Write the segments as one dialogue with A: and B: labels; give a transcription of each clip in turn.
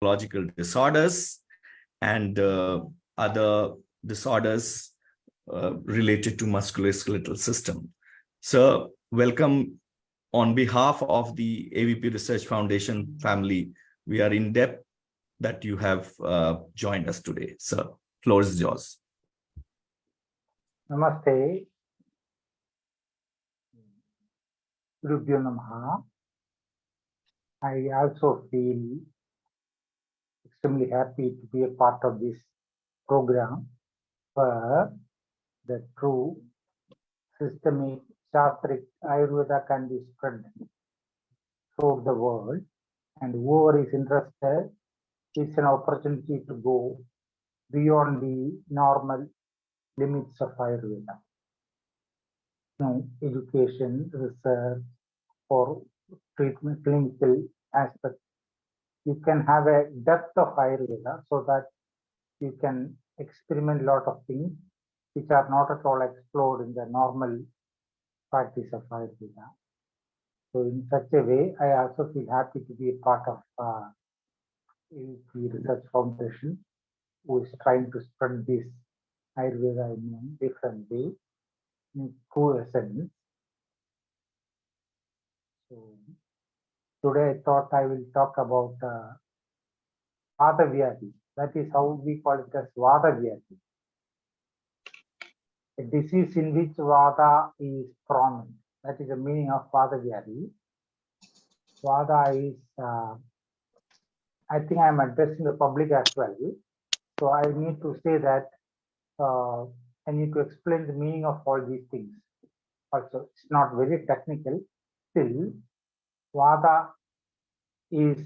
A: neurological disorders and other disorders related to musculoskeletal system. So welcome on behalf of the AVP Research Foundation family. We are in depth that you have joined us today. Sir, floor is yours.
B: Namaste. Gurubhyo Namaha. I also feel extremely happy to be a part of this program where the true systemic Shastric Ayurveda can be spread throughout the world, and whoever is interested, it's an opportunity to go beyond the normal limits of Ayurveda. Education, research, or treatment, clinical aspect, you can have a depth of Ayurveda so that you can experiment a lot of things which are not at all explored in the normal practice of Ayurveda. So in such a way, I also feel happy to be a part of the Research Foundation, who is trying to spread this Ayurveda in a different way, in true essence. So today I thought I will talk about Vata Vyaadhi. That is how we call it as Vata Vyaadhi. A disease in which Vata is prominent. That is the meaning of Vata Vyaadhi. Vata is, I think I am addressing the public as well. So I need to say that I need to explain the meaning of all these things. Also, it's not very technical. Still, Vata is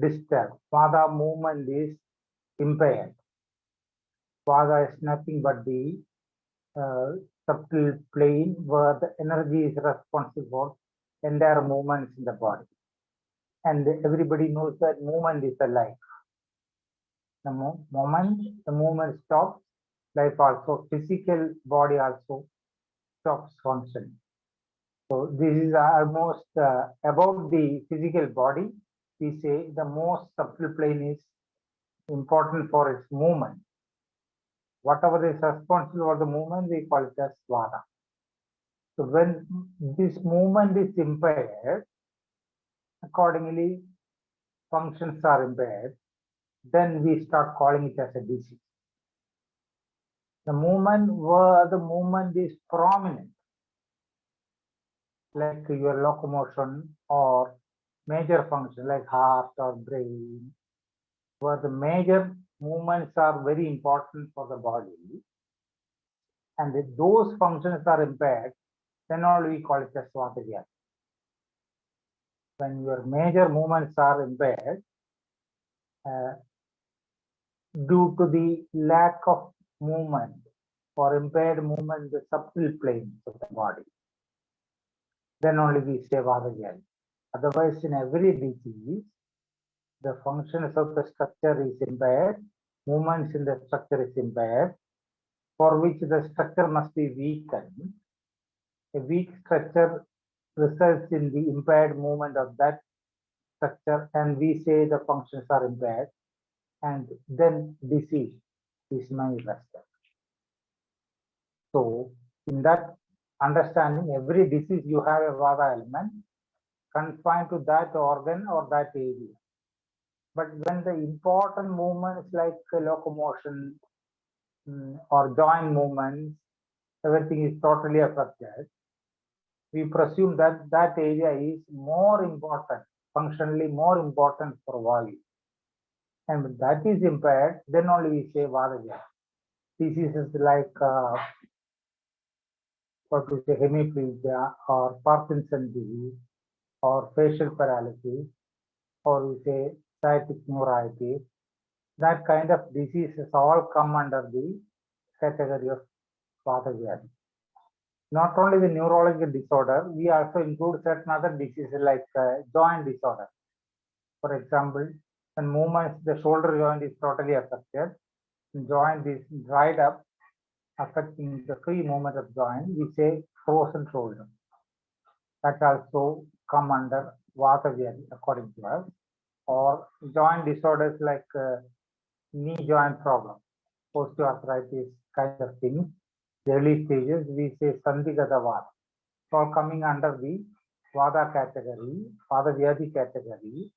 B: disturbed. Vata movement is impaired. Vata is nothing but the subtle plane where the energy is responsible for entire movements in the body. And everybody knows that movement is the life. The moment the movement stops, life also, physical body also stops functioning. So this is almost about the physical body. We say the most subtle plane is important for its movement. Whatever is responsible for the movement, we call it as Vata. So when this movement is impaired, accordingly functions are impaired, then we start calling it as a disease. The movement where the movement is prominent, like your locomotion or major function like heart or brain, where the major movements are very important for the body, and if those functions are impaired, then all we call it as Vata Vyaadhi. When your major movements are impaired due to the lack of movement or impaired movement in the subtle planes of the body, then only we say Vata Vyaadhi. Otherwise, in every disease, the functions of the structure is impaired, movements in the structure is impaired, for which the structure must be weakened. A weak structure results in the impaired movement of that structure, and we say the functions are impaired, and then disease is manifested. So, in that understanding, every disease you have a Vata element confined to that organ or that area. But when the important movements like locomotion or joint movements, everything is totally affected, we presume that that area is more important, functionally more important for Vayu. And when that is impaired, then only we say Vata Vyaadhi. Diseases like what we say hemiplegia or Parkinson's disease or facial paralysis, or we say sciatic neuritis, that kind of diseases all come under the category of Vata Vyaadhi. Not only the neurological disorder, we also include certain other diseases like joint disorder. For example, when movements, the shoulder joint is totally affected, joint is dried up, affecting the free movement of joint, we say frozen shoulder. That also come under Vata Vyaadhi according to us. or joint disorders like knee joint problem, osteoarthritis kind of things, the early stages, we say Sandhigata Vata, all coming under the Vata category, Vata Vyaadhi category,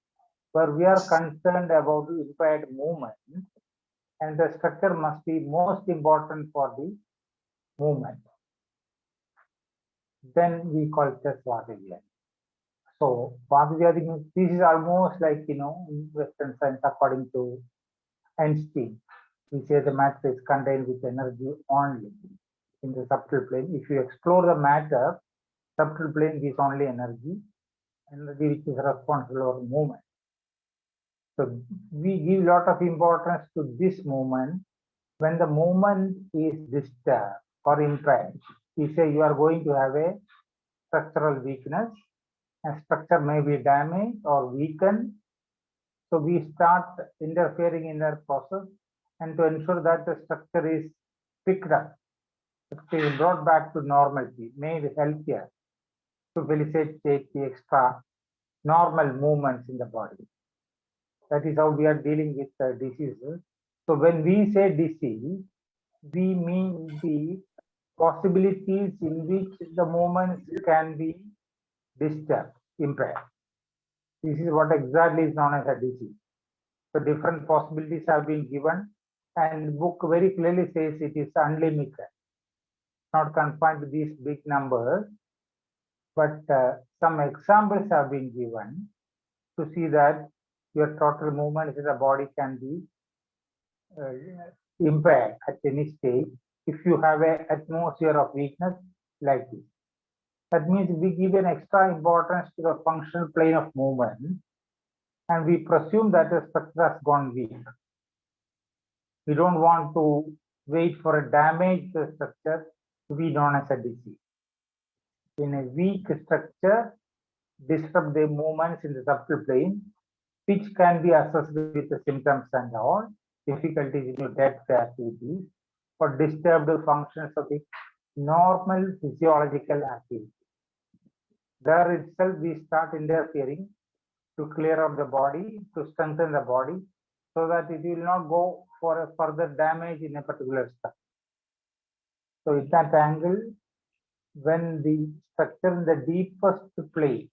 B: where we are concerned about the impaired movement, and the structure must be most important for the movement. Then we call it as Vata Vyaadhi. So Vata Vyaadhi means this is almost like, in Western science, according to Einstein, we say the matter is contained with energy only in the subtle plane. If you explore the matter, subtle plane is only energy which is responsible for movement. So we give a lot of importance to this movement. When the movement is disturbed or impaired, we say you are going to have a structural weakness, and structure may be damaged or weakened. So we start interfering in that process, and to ensure that the structure is picked up, it is brought back to normality, made healthier, to facilitate the extra normal movements in the body. That is how we are dealing with diseases. So when we say disease, we mean the possibilities in which the movements can be disturbed, impaired. This is what exactly is known as a disease. So different possibilities have been given, and the book very clearly says it is unlimited, not confined to these big numbers, but some examples have been given to see that your total movement in the body can be impaired at any stage if you have an atmosphere of weakness like this. That means we give an extra importance to the functional plane of movement, and we presume that the structure has gone weak. We don't want to wait for a damaged structure to be known as a disease. In a weak structure, disrupt the movements in the subtle plane, which can be assessed with the symptoms and all, difficulties in your day-to-day activities, or disturbed functions of the normal physiological activity. There itself we start interfering to clear out the body, to strengthen the body, so that it will not go for a further damage in a particular structure. So in that angle, when the structure in the deepest plane,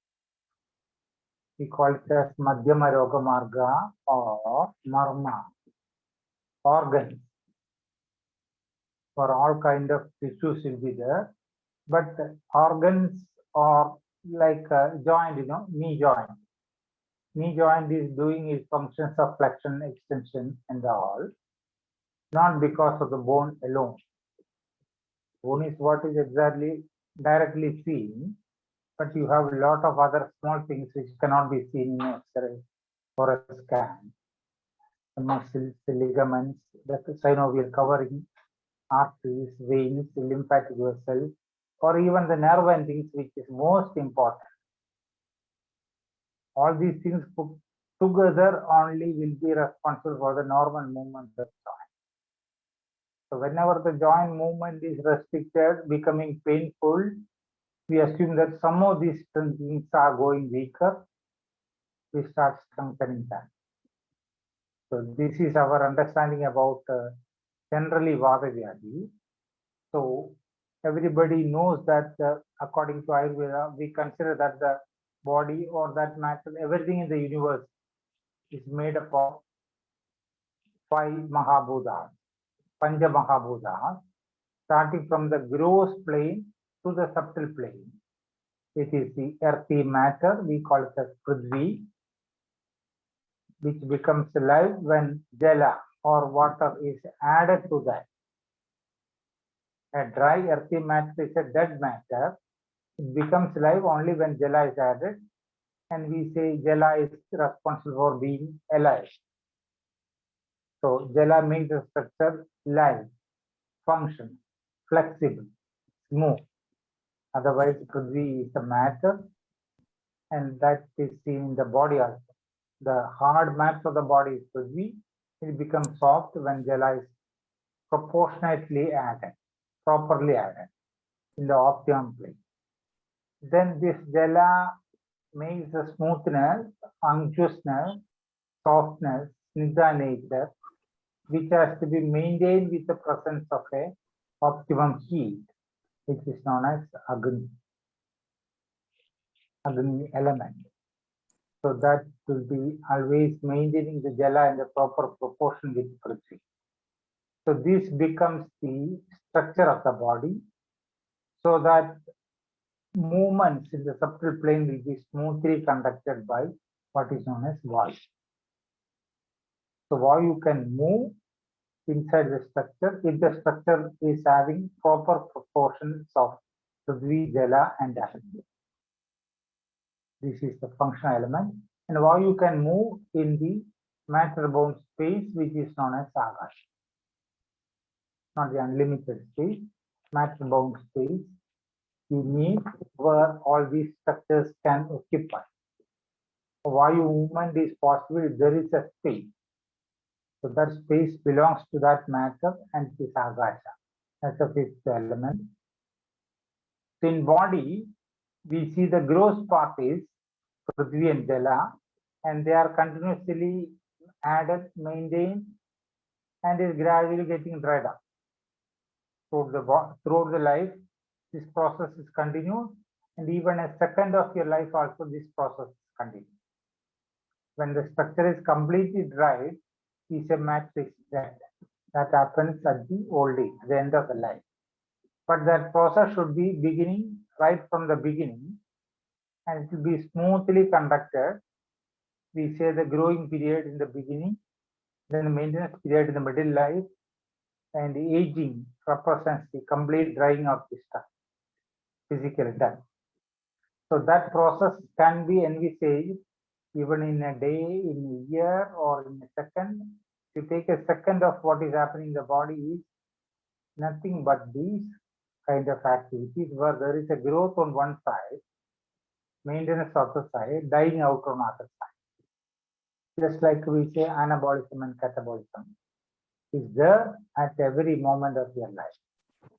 B: we call it as Madhyama Roga Marga or Marma, organs, for all kind of tissues will be there, but organs are like a joint, knee joint. Knee joint is doing its functions of flexion, extension, and all, not because of the bone alone. Bone is what is exactly directly seen, but you have a lot of other small things which cannot be seen in X-ray or a scan. The muscles, the ligaments, the synovial covering, arteries, veins, lymphatic vessels, or even the nerve endings, which is most important. All these things put together only will be responsible for the normal movement of the joint. So whenever the joint movement is restricted, becoming painful, we assume that some of these things are going weaker. We start strengthening them. So this is our understanding about generally Vata Vyaadhi. So everybody knows that according to Ayurveda, we consider that the body or that matter, everything in the universe is made up of 5 Mahabhutas, Panja Mahabhutas, starting from the gross plane to the subtle plane. It is the earthy matter, we call it as Prithvi, which becomes alive when Jala or water is added to that. A dry earthy matter is a dead matter. It becomes alive only when Jala is added, and we say Jala is responsible for being alive. So Jala makes the structure live, function, flexible, smooth. Otherwise, Prithvi is the matter, and that is seen in the body also. The hard mass of the body is Prithvi. It becomes soft when Jala is proportionately added, properly added in the optimum place. Then this Jala makes the smoothness, unctuousness, softness, snigdha nature, which has to be maintained with the presence of a optimum heat, which is known as Agni element. So that will be always maintaining the jala in the proper proportion with Prithvi. So this becomes the structure of the body, so that movements in the subtle plane will be smoothly conducted by what is known as Vayu. So Vayu can move inside the structure if the structure is having proper proportions of Prithvi, Jala and Agni. This is the functional element. And Vayu can move in the matter-bound space, which is known as Akash. Not the unlimited space, matter-bound space you need where all these structures can occupy. Vayu movement is possible if there is a space. So that space belongs to that matter and it is Akasha. That's the fifth element. So in body, we see the gross part is Prithvi and Jala, and they are continuously added, maintained, and is gradually getting dried up. Throughout the life, this process is continued, and even a second of your life also this process is continued. When the structure is completely dried, is a matrix dead. That happens at the old age, at the end of the life. But that process should be beginning right from the beginning, and it will be smoothly conducted. We say the growing period in the beginning, then the maintenance period in the middle life, and the aging represents the complete drying of the stuff, physical death. So that process can be envisaged even in a day, in a year, or in a second. If you take a second of what is happening in the body is nothing but these kind of activities where there is a growth on one side, maintenance of the side, dying out on other side. Just like we say anabolism and catabolism is there at every moment of your life.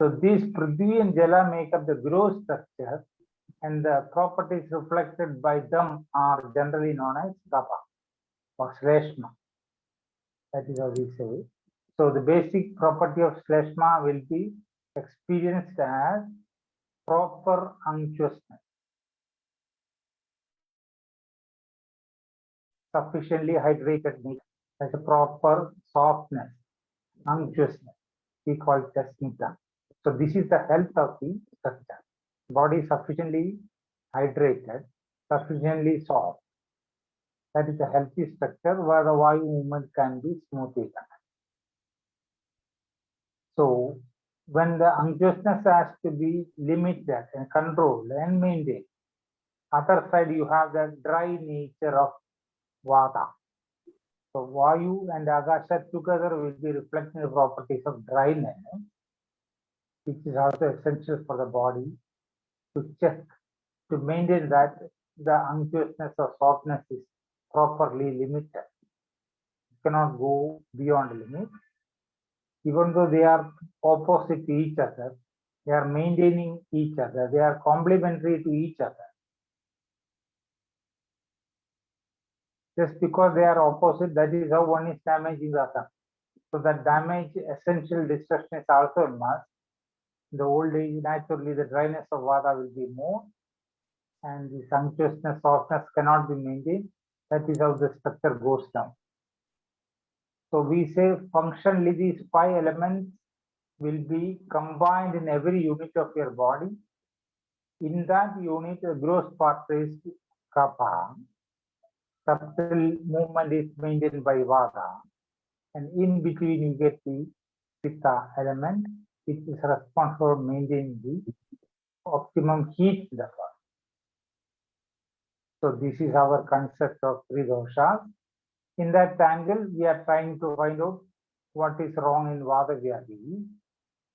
B: So these Prithvi and Jala make up the gross structure, and the properties reflected by them are generally known as Kapha or Shleshma. That is how we say. So the basic property of Shleshma will be experienced as proper unctuousness, sufficiently hydrated meat, as a proper softness, unctuousness. We call it as snigdha. So this is the health of the structure. Body sufficiently hydrated, sufficiently soft. That is a healthy structure where the Vayu movement can be smoothly done. So when the unctuousness has to be limited and controlled and maintained, other side you have the dry nature of Vata. So Vayu and Akasha together will be reflecting the properties of dryness, which is also essential for the body to check, to maintain that the unctuousness or softness is properly limited. It cannot go beyond the limit. Even though they are opposite to each other, they are maintaining each other, they are complementary to each other. Just because they are opposite, that is how one is damaging the other. So that damage, essential destruction is also a must. In the old age, naturally, the dryness of Vata will be more, and the unctuousness, softness cannot be maintained. That is how the structure goes down. So we say functionally these 5 elements will be combined in every unit of your body. In that unit, the gross part is Kapha. Subtle movement is maintained by Vata. And in between you get the Pitta element, which is responsible for maintaining the optimum heat in the body. So this is our concept of 3 doshas. In that angle, we are trying to find out what is wrong in Vata Vyaadhi,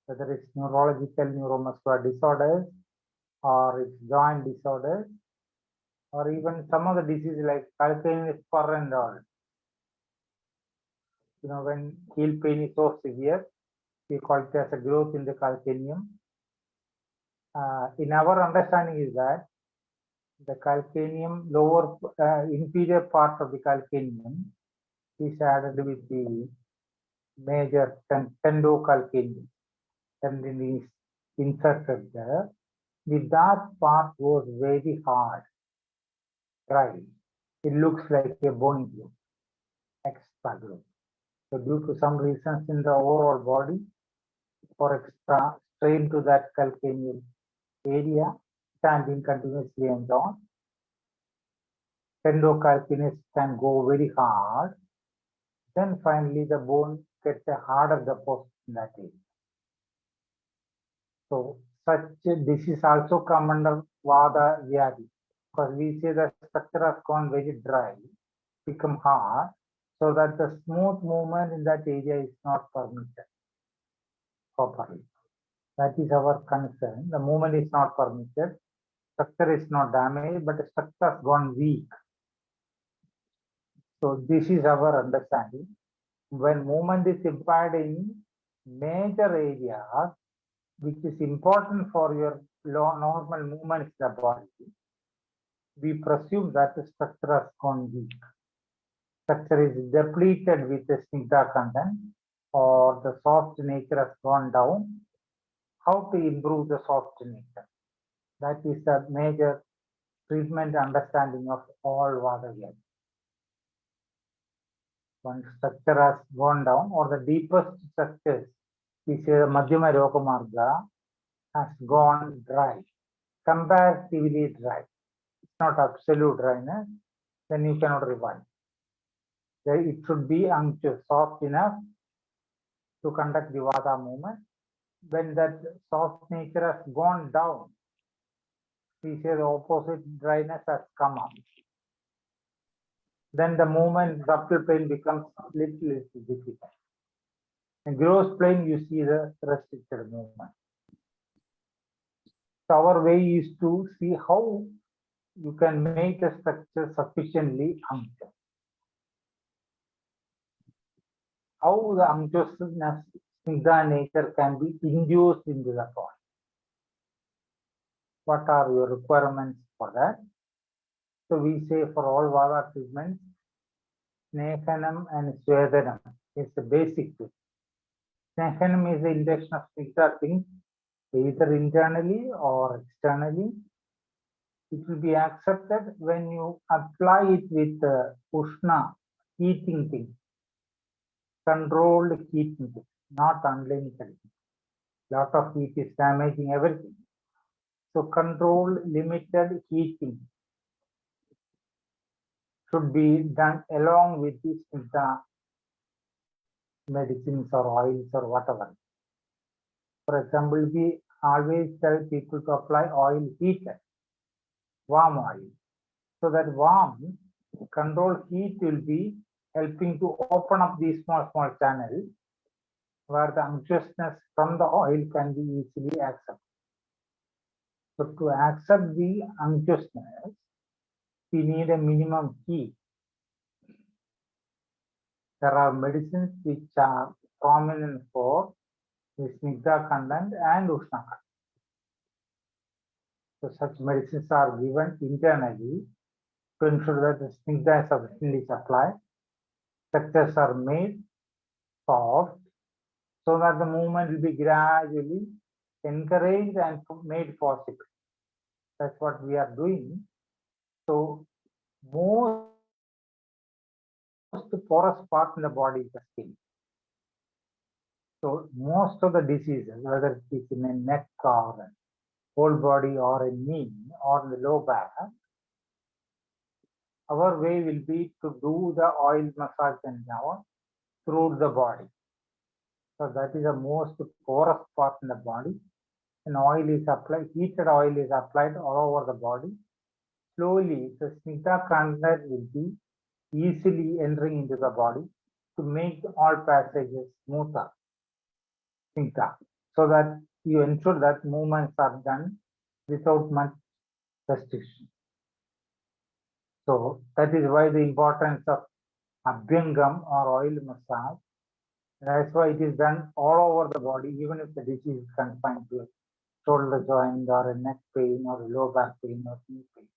B: whether it's neurological, neuromuscular disorders, or it's joint disorders, or even some of the diseases like calcaneus spur and all. When heel pain is so severe, we call it as a growth in the calcaneum. In our understanding is that The calcaneum, lower inferior part of the calcaneum is added with the major tendocalcaneum. Tendon is inserted there. The dark part was very hard, dry. It looks like a bony glue, extra glue. So due to some reasons in the overall body, for extra strain to that calcaneal area, standing continuously and on, tendocalcaneus can go very hard. Then finally the bone gets a harder deposit in that area. So such disease also come under Vata Vyaadhi, because we say the structure has gone very dry, become hard, so that the smooth movement in that area is not permitted properly. That is our concern. The movement is not permitted, structure is not damaged, but the structure has gone weak. So this is our understanding. When movement is impaired in major areas, which is important for your normal movements in the body, we presume that the structure has gone weak. Structure is depleted with the snigdha content, or the soft nature has gone down. How to improve the soft nature? That is the major treatment understanding of all Vata Vyaadhi. One structure has gone down, or the deepest structures, we say the Madhyama Roga Marga, has gone dry, comparatively dry. It's not absolute dryness, then you cannot revive. It should be unctuous, soft enough to conduct the Vata movement. When that soft nature has gone down, we say the opposite dryness has come up. Then the movement, subtle plane becomes little difficult. In gross plane, you see the restricted movement. So our way is to see how you can make the structure sufficiently unctuous. How the unctuousness, snigdha nature can be induced into the body. What are your requirements for that? So we say for all Vata treatments, Snehanam and Swedanam is the basic thing. Snehanam is the injection of snigdha things, either internally or externally. It will be accepted when you apply it with Ushna, heating thing, controlled heating thing, not unlimited. Lot of heat is damaging everything. So controlled, limited heating should be done along with the snigdha medicines or oils or whatever. For example, we always tell people to apply oil heated, warm oil. So that warm, controlled heat will be helping to open up these small channels where the unctuousness from the oil can be easily accepted. So to accept the unctuousness, we need a minimum heat. There are medicines which are prominent for the snigdha content and ushna content. So such medicines are given internally to ensure that the snigdha is sufficiently supplied. Structures are made soft so that the movement will be gradually encouraged and made possible. That's what we are doing. So most porous part in the body is the skin. So most of the diseases, whether it is in a neck or whole body or a knee or the low back, our way will be to do the oil massage and now through the body. So that is the most porous part in the body. And oil is applied, heated oil is applied all over the body. Slowly, the snigdha content will be easily entering into the body to make all passages smoother, snigdha, so that you ensure that movements are done without much restriction. So that is why the importance of abhyangam or oil massage. That's why it is done all over the body, even if the disease is confined to a shoulder joint or a neck pain or a low back pain or knee pain.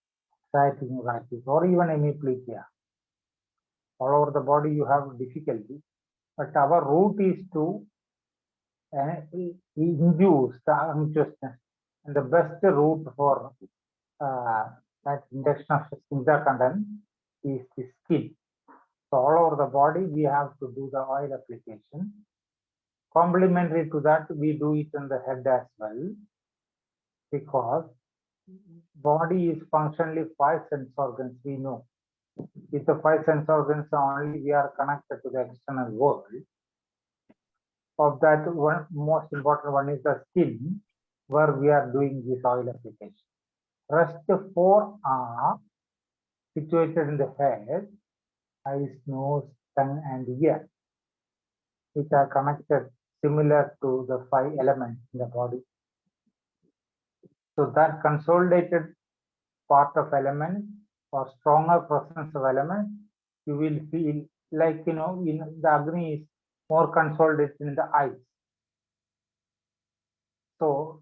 B: sciatic practice, or even hemiplegia. All over the body you have difficulty, but our route is to induce the unconsciousness. And the best route for that induction of sphincter content is the skin. So all over the body we have to do the oil application. Complementary to that, we do it in the head as well, because body is functionally 5 sense organs, we know. With the 5 sense organs only we are connected to the external world. Of that, one most important one is the skin, where we are doing this oil application. Rest 4 are situated in the head, eyes, nose, tongue, and ear, which are connected similar to the 5 elements in the body. So that consolidated part of element or stronger presence of element, you will feel like, in the Agni is more consolidated in the eyes. So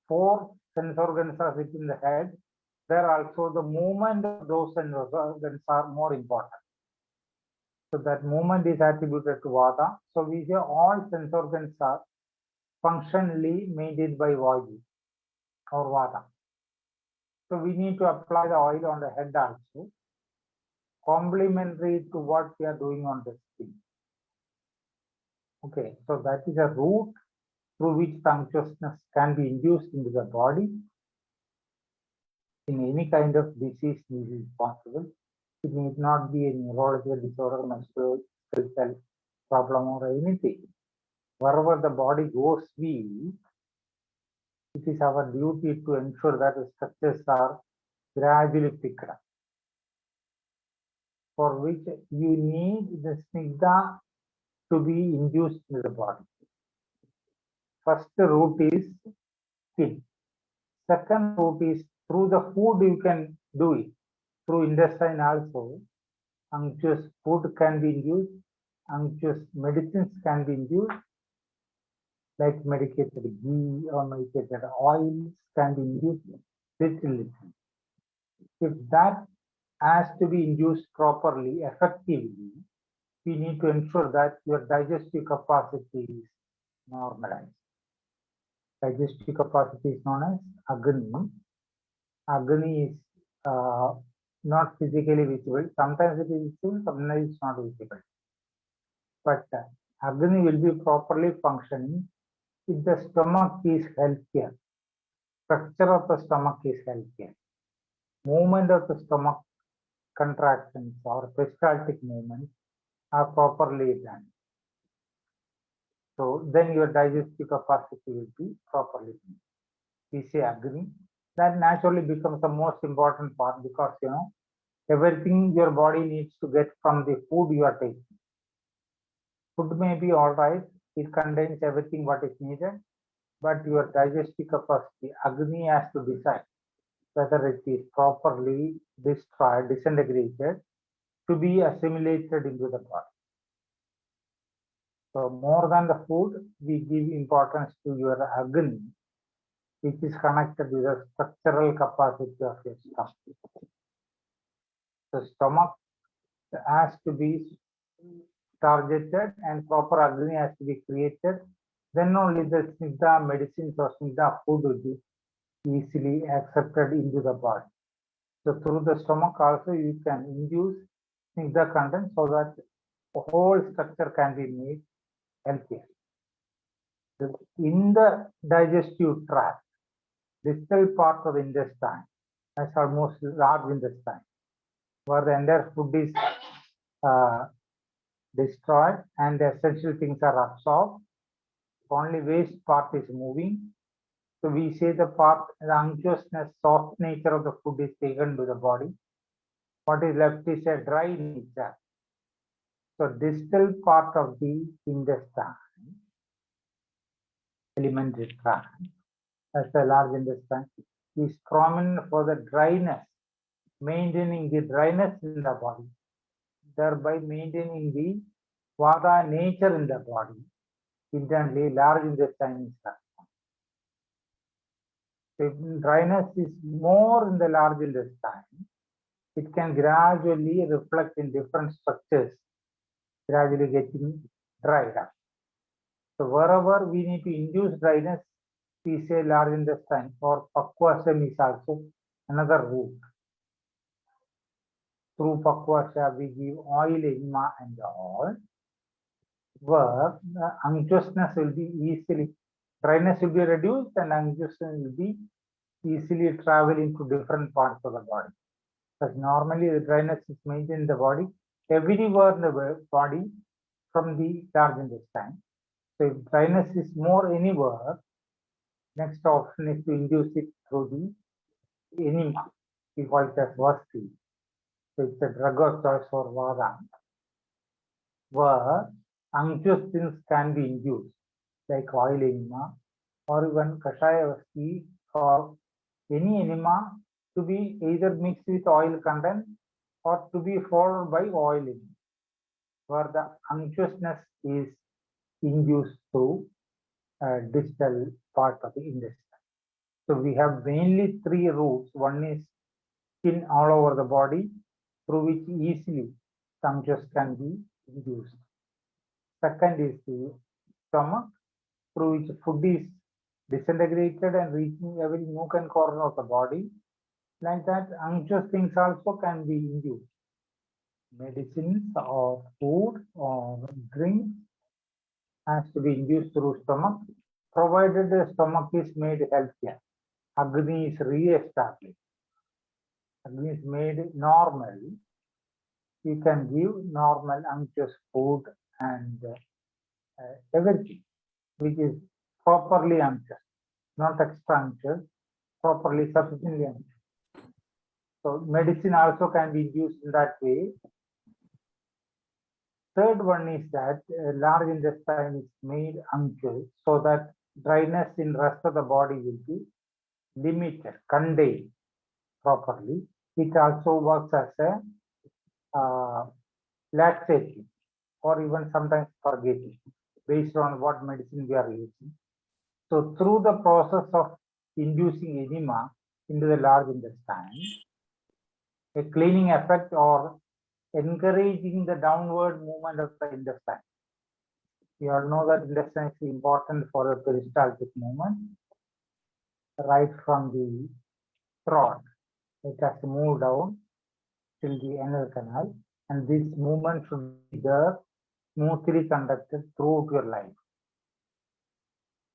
B: 4 sense organs are within the head. There also the movement of those sense organs are more important. So that movement is attributed to Vata. So we say all sense organs are functionally maintained by Vayu or Vata. So we need to apply the oil on the head also, complementary to what we are doing on the skin. Okay, so that is a route through which consciousness can be induced into the body. In any kind of disease, this is possible. It need not be a neurological disorder, musculoskeletal problem, or anything. Wherever the body goes weak, it is our duty to ensure that the structures are gradually picked up, for which you need the snigdha to be induced in the body. First route is skin. Second route is through the food you can do it. Through intestine also, unctuous food can be induced, unctuous medicines can be induced, like medicated ghee or medicated oils can be induced little. If that has to be induced properly, effectively, we need to ensure that your digestive capacity is normalized. Digestive capacity is known as Agni. Agni is not physically visible. Sometimes it is visible, sometimes it's not visible. But Agni will be properly functioning if the stomach is healthier. Structure of the stomach is healthier. Movement of the stomach, contractions or peristaltic movements are properly done. So then your digestive capacity will be properly done. We say Agni. That naturally becomes the most important part, because everything your body needs to get from the food you are taking. Food may be all right, it contains everything what is needed, but your digestive capacity, Agni has to decide whether it is properly destroyed, disintegrated, to be assimilated into the body. So more than the food, we give importance to your Agni, which is connected with the structural capacity of your stomach. The stomach has to be targeted and proper Agni has to be created. Then only the Snigdha medicines or Snigdha food will be easily accepted into the body. So through the stomach also you can induce Snigdha content so that the whole structure can be made healthier. In the digestive tract, distal part of the intestine, that's almost large intestine, where the entire food is destroyed and the essential things are absorbed. Only waste part is moving. So we say the part, the unctuousness, soft nature of the food is taken to the body. What is left is a dry nature. So distal part of the intestine, alimentary tract, as a large intestine, is prominent for the dryness, maintaining the dryness in the body, thereby maintaining the Vata nature in the body. Internally, large intestine is that. So if dryness is more in the large intestine, it can gradually reflect in different structures, gradually getting dried up. So wherever we need to induce dryness, we say large intestine, or Pakwasam is also another route. Through Pakwasha, we give oil, enema, and all, where the unctuousness will be easily, dryness will be reduced and unctuousness will be easily traveling to different parts of the body. Because normally the dryness is maintained in the body, everywhere in the body from the large intestine. So if dryness is more anywhere, next option is to induce it through the enema. We call it as Vasti. So it's a drug of choice for Vata, where unctuous things can be induced, like oil enema, or even Kashaya Vasti, or any enema to be either mixed with oil content or to be followed by oil enema, where the unctuousness is induced through distal part of the intestine. So we have mainly three routes. One is skin all over the body, through which easily unctuous can be induced. Second is the stomach, through which food is disintegrated and reaching every nook and corner of the body. Like that, unctuous things also can be induced. Medicines or food or drink has to be induced through stomach, provided the stomach is made healthier. Agni is re-established. Agni is made normal. You can give normal unctuous food and everything which is properly unctuous, not extra unctuous, properly sufficiently unctuous. So medicine also can be used in that way. Third one is that large intestine is made unctuous so that dryness in rest of the body will be limited, contained properly. It also works as a laxative or even sometimes purgative based on what medicine we are using. So through the process of inducing enema into the large intestine, a cleaning effect or encouraging the downward movement of the intestine. We all know that intestine is important for the peristaltic movement, right from the throat. It has to move down till the anal canal, and this movement should be there, smoothly conducted throughout your life.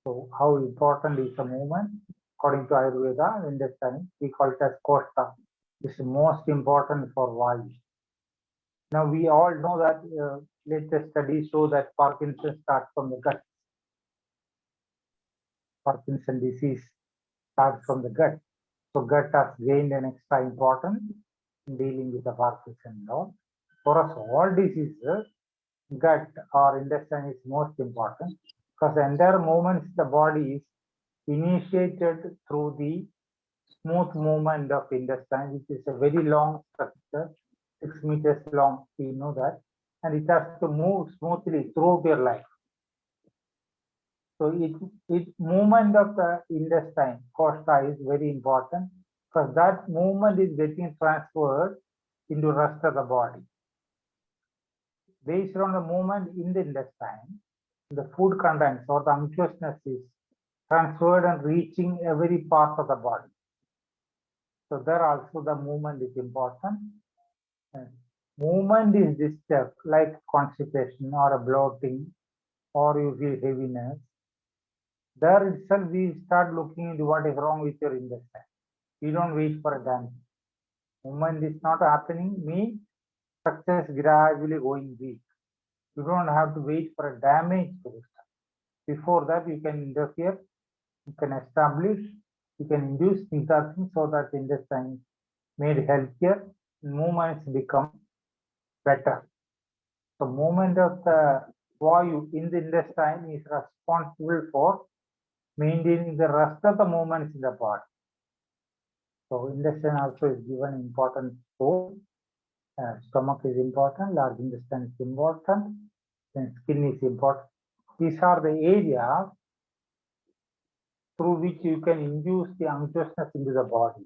B: So how important is the movement? According to Ayurveda, intestine, we call it as kosta. It's most important for Vayu. Now we all know that latest studies show that Parkinson starts from the gut. Parkinson disease starts from the gut. So gut has gained an extra importance in dealing with the Parkinson law. For us, all diseases, gut or intestine is most important because the entire movements the body is initiated through the smooth movement of intestine, which is a very long structure, 6 meters long, we know that, and it has to move smoothly throughout your life. So it movement of the intestine, kosta, is very important because that movement is getting transferred into rest of the body. Based on the movement in the intestine, the food contents or the unctuousness is transferred and reaching every part of the body. So there also the movement is important. Movement is disturbed, like constipation or a bloating, or you feel heaviness. There itself we start looking into what is wrong with your intestine. You don't wait for a damage. Movement is not happening, means structure is gradually going weak. You don't have to wait for a damage to the structure. Before that, you can interfere, you can establish, you can induce things so that the intestine is made healthier, movements become better. So movement of the Vayu in the intestine is responsible for maintaining the rest of the movements in the body. So intestine also is given important role. Stomach is important, large intestine is important, then skin is important. These are the areas through which you can induce the unctuousness into the body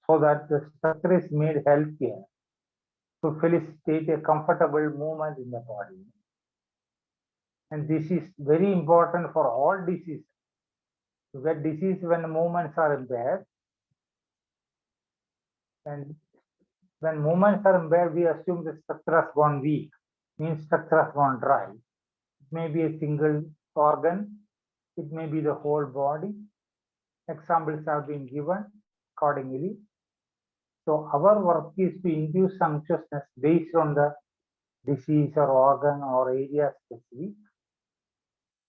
B: so that the structure is made healthier to facilitate a comfortable movement in the body. And this is very important for all diseases. You get disease when the movements are impaired. And when movements are impaired, we assume the structure has gone weak, means structure has gone dry. It may be a single organ, it may be the whole body. Examples have been given accordingly. So our work is to induce unctuousness based on the disease or organ or area specific.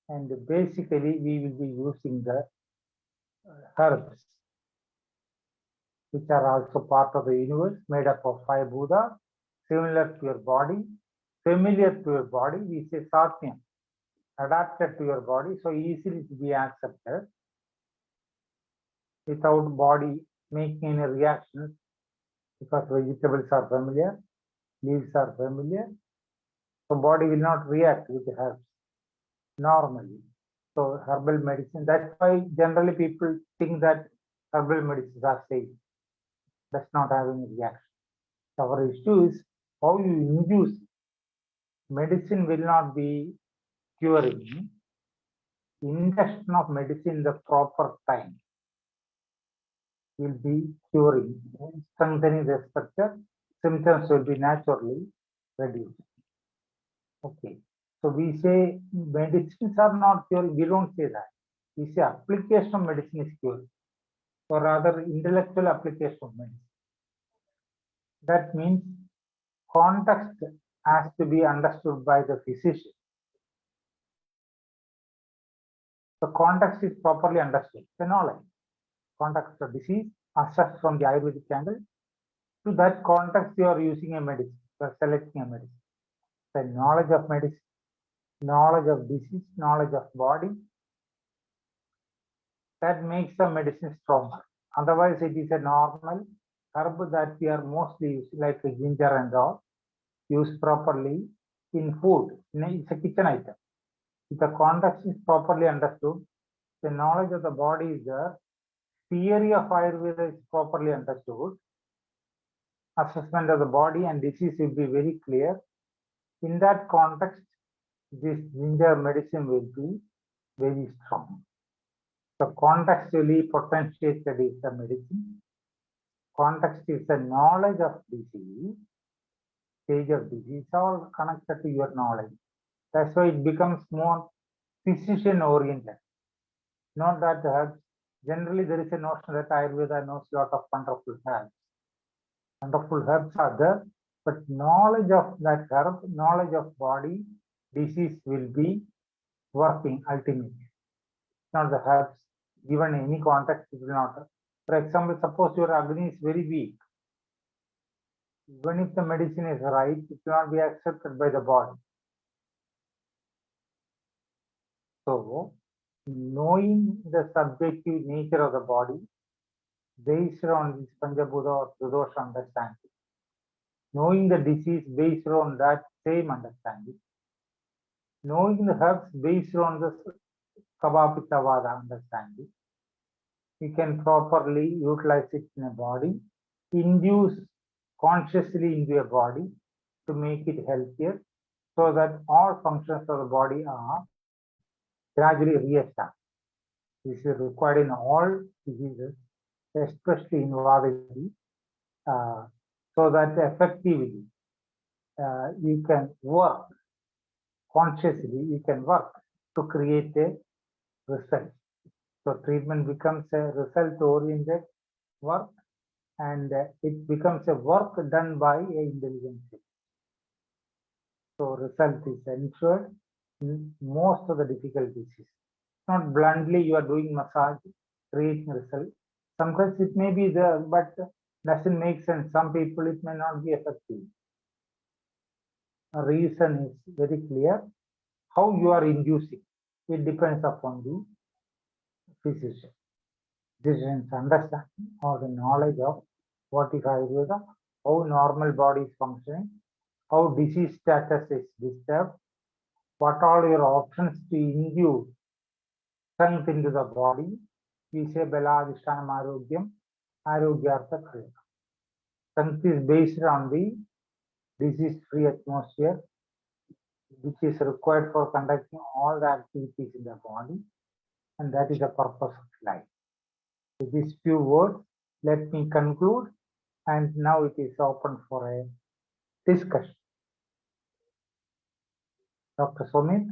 B: And basically we will be using the herbs, which are also part of the universe, made up of 5 Buddha, similar to your body, familiar to your body. We say Satyam, adapted to your body, so easily to be accepted without body making any reactions, because vegetables are familiar, leaves are familiar, so body will not react with the herbs normally. So herbal medicine, that's why generally people think that herbal medicines are safe. Does not have any reaction. Our issue is how you induce. Medicine will not be curing. Ingestion of medicine in the proper time will be curing, strengthening the structure. Symptoms will be naturally reduced. Okay. So we say medicines are not curing. We don't say that. We say application of medicine is curing, or rather intellectual application of medicine. That means context has to be understood by the physician. The context is properly understood. The knowledge, context of disease assessed from the Ayurvedic angle. To that context, you are using a medicine. You are selecting a medicine. The knowledge of medicine, knowledge of disease, knowledge of body, that makes the medicine stronger. Otherwise, it is a normal herb that we are mostly using, like ginger and all, used properly in food. It's a kitchen item. If the context is properly understood, the knowledge of the body is there, theory of Ayurveda is properly understood, assessment of the body and disease will be very clear. In that context, this ginger medicine will be very strong. So contextually potentiated is the medicine. Context is the knowledge of disease, stage of disease, all connected to your knowledge. That's why it becomes more physician oriented. Not that herbs. Generally, there is a notion that Ayurveda knows a lot of wonderful herbs. Wonderful herbs are there, but knowledge of that herb, knowledge of body, disease will be working ultimately. Not the herbs. Given any context, it will not. For example, suppose your Agni is very weak. Even if the medicine is right, it will not be accepted by the body. So, knowing the subjective nature of the body based on this Panchabhuta or Tridosha understanding, knowing the disease based on that same understanding, knowing the herbs based on the Kapha Pitta Vata understanding, we can properly utilize it in a body, induce consciously into a body to make it healthier, so that all functions of the body are gradually re-established. This is required in all diseases, especially in Vata Vyaadhi, so that effectively you can work consciously, you can work to create a result. So treatment becomes a result-oriented work, and it becomes a work done by an intelligent system. So result is ensured in most of the difficult diseases. Not bluntly you are doing massage, creating result. Sometimes it may be there, but doesn't make sense. Some people it may not be effective. A reason is very clear. How you are inducing, it depends upon the physician. Physician's understanding or the knowledge of what is Ayurveda, how normal body is functioning, how disease status is disturbed, what are your options to induce strength into the body. We say Beladishtanam Arogyam, Arogyartha Kriya. Strength is based on the disease-free atmosphere, which is required for conducting all the activities in the body, and that is the purpose of life. With these few words, let me conclude, and now it is open for a discussion. Dr. Somit.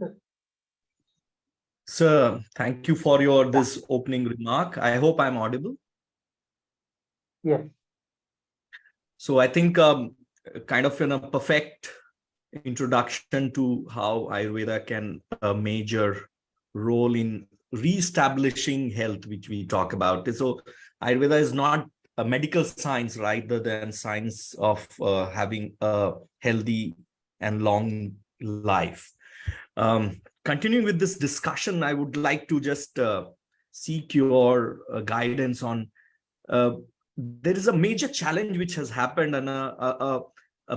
A: Sir, thank you for your this opening remark. I hope I'm audible.
B: Yes.
A: So I think kind of in a perfect introduction to how Ayurveda can a major role in reestablishing health, which we talk about. So Ayurveda is not a medical science rather than science of having a healthy and long life. Continuing with this discussion, I would like to just seek your guidance on there is a major challenge which has happened, and a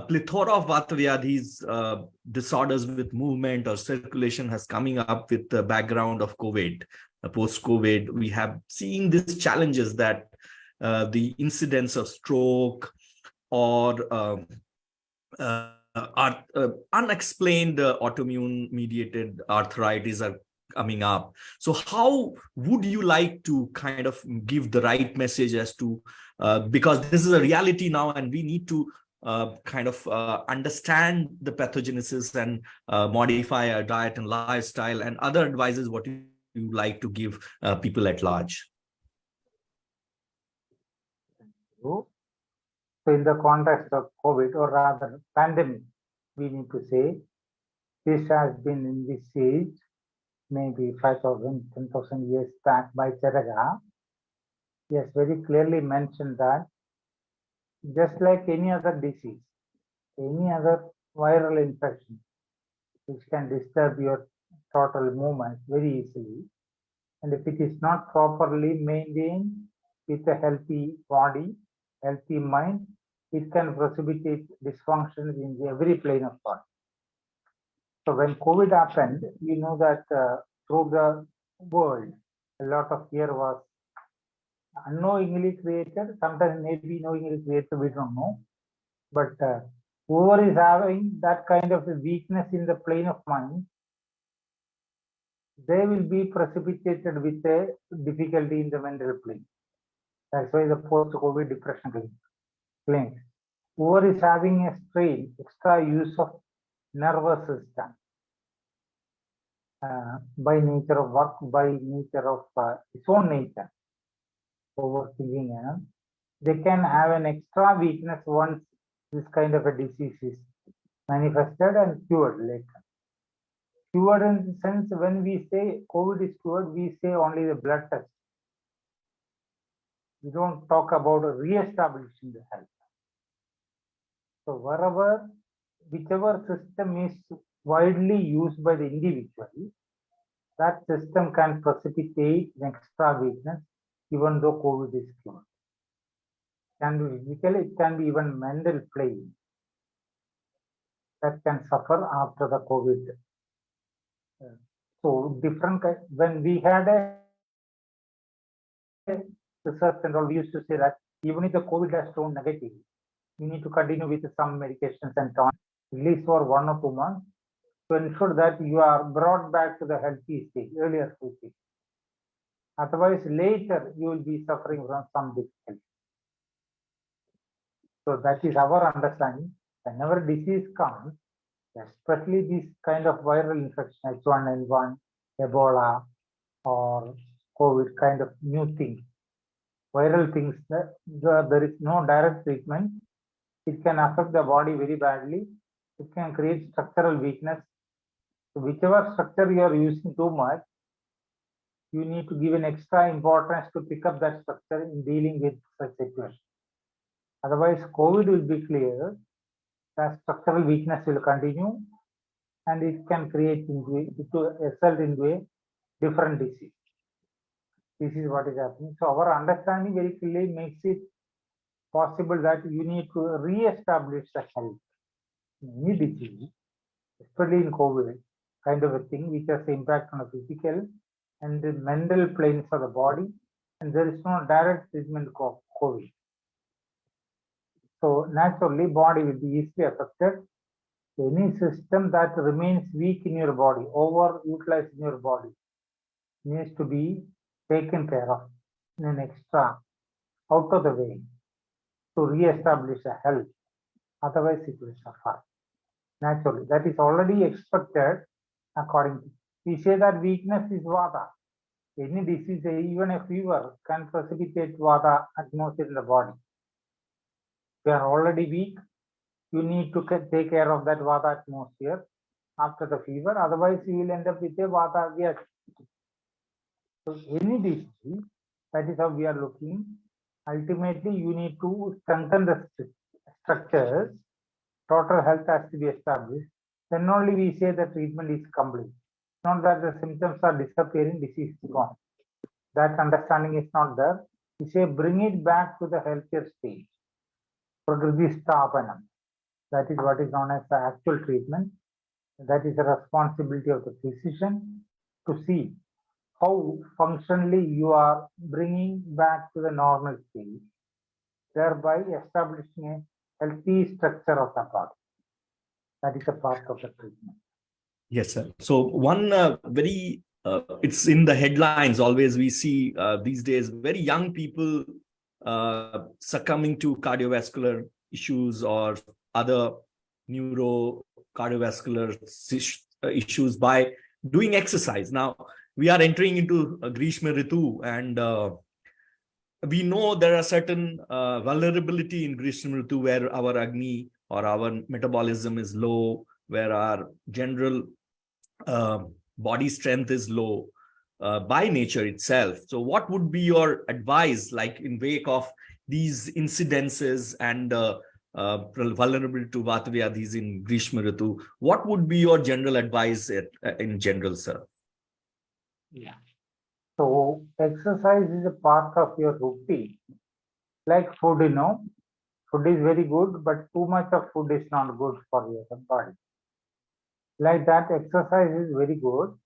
A: plethora of Vata Vyaadhis, disorders with movement or circulation has coming up with the background of COVID. Post-COVID, we have seen these challenges that the incidence of stroke or unexplained autoimmune mediated arthritis are coming up. So how would you like to kind of give the right message as to, because this is a reality now and we need to kind of understand the pathogenesis and modify our diet and lifestyle and other advices, what you like to give people at large?
B: So in the context of COVID, or rather pandemic, we need to say this has been envisaged maybe 5,000, 10,000 years back by Charaga. He has very clearly mentioned that just like any other disease, any other viral infection, which can disturb your total movement very easily, and if it is not properly maintained with a healthy body, healthy mind, it can precipitate dysfunctions in every plane of thought. So when COVID happened, we know that through the world, a lot of fear was unknowingly created, sometimes maybe knowingly created, we don't know. But whoever is having that kind of a weakness in the plane of mind, they will be precipitated with a difficulty in the mental plane. That's why the post-COVID depression claims. Whoever is having a strain, extra use of nervous system, by nature of work, by nature of its own nature, overthinking, they can have an extra weakness once this kind of a disease is manifested and cured later. Cured in the sense, when we say COVID is cured, we say only the blood test. We don't talk about re-establishing the health. So wherever, whichever system is widely used by the individual, that system can precipitate an extra weakness, even though COVID is cured. It can be physical, it can be even mental plane that can suffer after the COVID. So different, when we had a research and all, we used to say that even if the COVID has shown negative, you need to continue with some medications and so on, at least for 1 or 2 months, to ensure that you are brought back to the healthy state, earlier state. Otherwise, later you will be suffering from some difficulty. So that is our understanding. Whenever disease comes, especially this kind of viral infection, H1N1, Ebola, or COVID kind of new things, viral things, there is no direct treatment. It can affect the body very badly. It can create structural weakness. So whichever structure you are using too much, you need to give an extra importance to pick up that structure in dealing with such situation. Otherwise, COVID will be clear, that structural weakness will continue, and it can create result into a different disease. This is what is happening. So our understanding very clearly makes it possible that you need to re-establish the health in any disease, especially in COVID kind of a thing, which has impact on the physical and the mental planes of the body, and there is no direct treatment of COVID. So naturally, body will be easily affected. Any system that remains weak in your body, overutilized in your body, needs to be taken care of in an extra, out of the way, to re-establish a health. Otherwise, it will suffer. Naturally, that is already expected according to. We say that weakness is Vata. Any disease, even a fever, can precipitate Vata atmosphere in the body. If you are already weak, you need to take care of that Vata atmosphere after the fever. Otherwise, you will end up with a Vata Vyaadhi. So any disease, that is how we are looking. Ultimately, you need to strengthen the structures. Total health has to be established. Then only we say the treatment is complete. Not that the symptoms are disappearing, disease is gone. That understanding is not there. We say bring it back to the healthier stage. Prakriti Sthapanam. That is what is known as the actual treatment. That is the responsibility of the physician to see how functionally you are bringing back to the normal stage, thereby establishing a healthy structure of the body. That is a part of the treatment.
A: Yes, sir. So one very, it's in the headlines always we see these days, very young people succumbing to cardiovascular issues or other neuro cardiovascular issues by doing exercise. Now, we are entering into Grishma Ritu, and we know there are certain vulnerability in Grishma Ritu where our Agni or our metabolism is low, where our general body strength is low by nature itself. So what would be your advice, like in wake of these incidences and vulnerability to Vata Vyaadhis in Grishma Ritu? What would be your general advice in general, sir?
B: Yeah. So exercise is a part of your routine. Like food, food is very good, but too much of food is not good for your body. Like that, exercise is very good.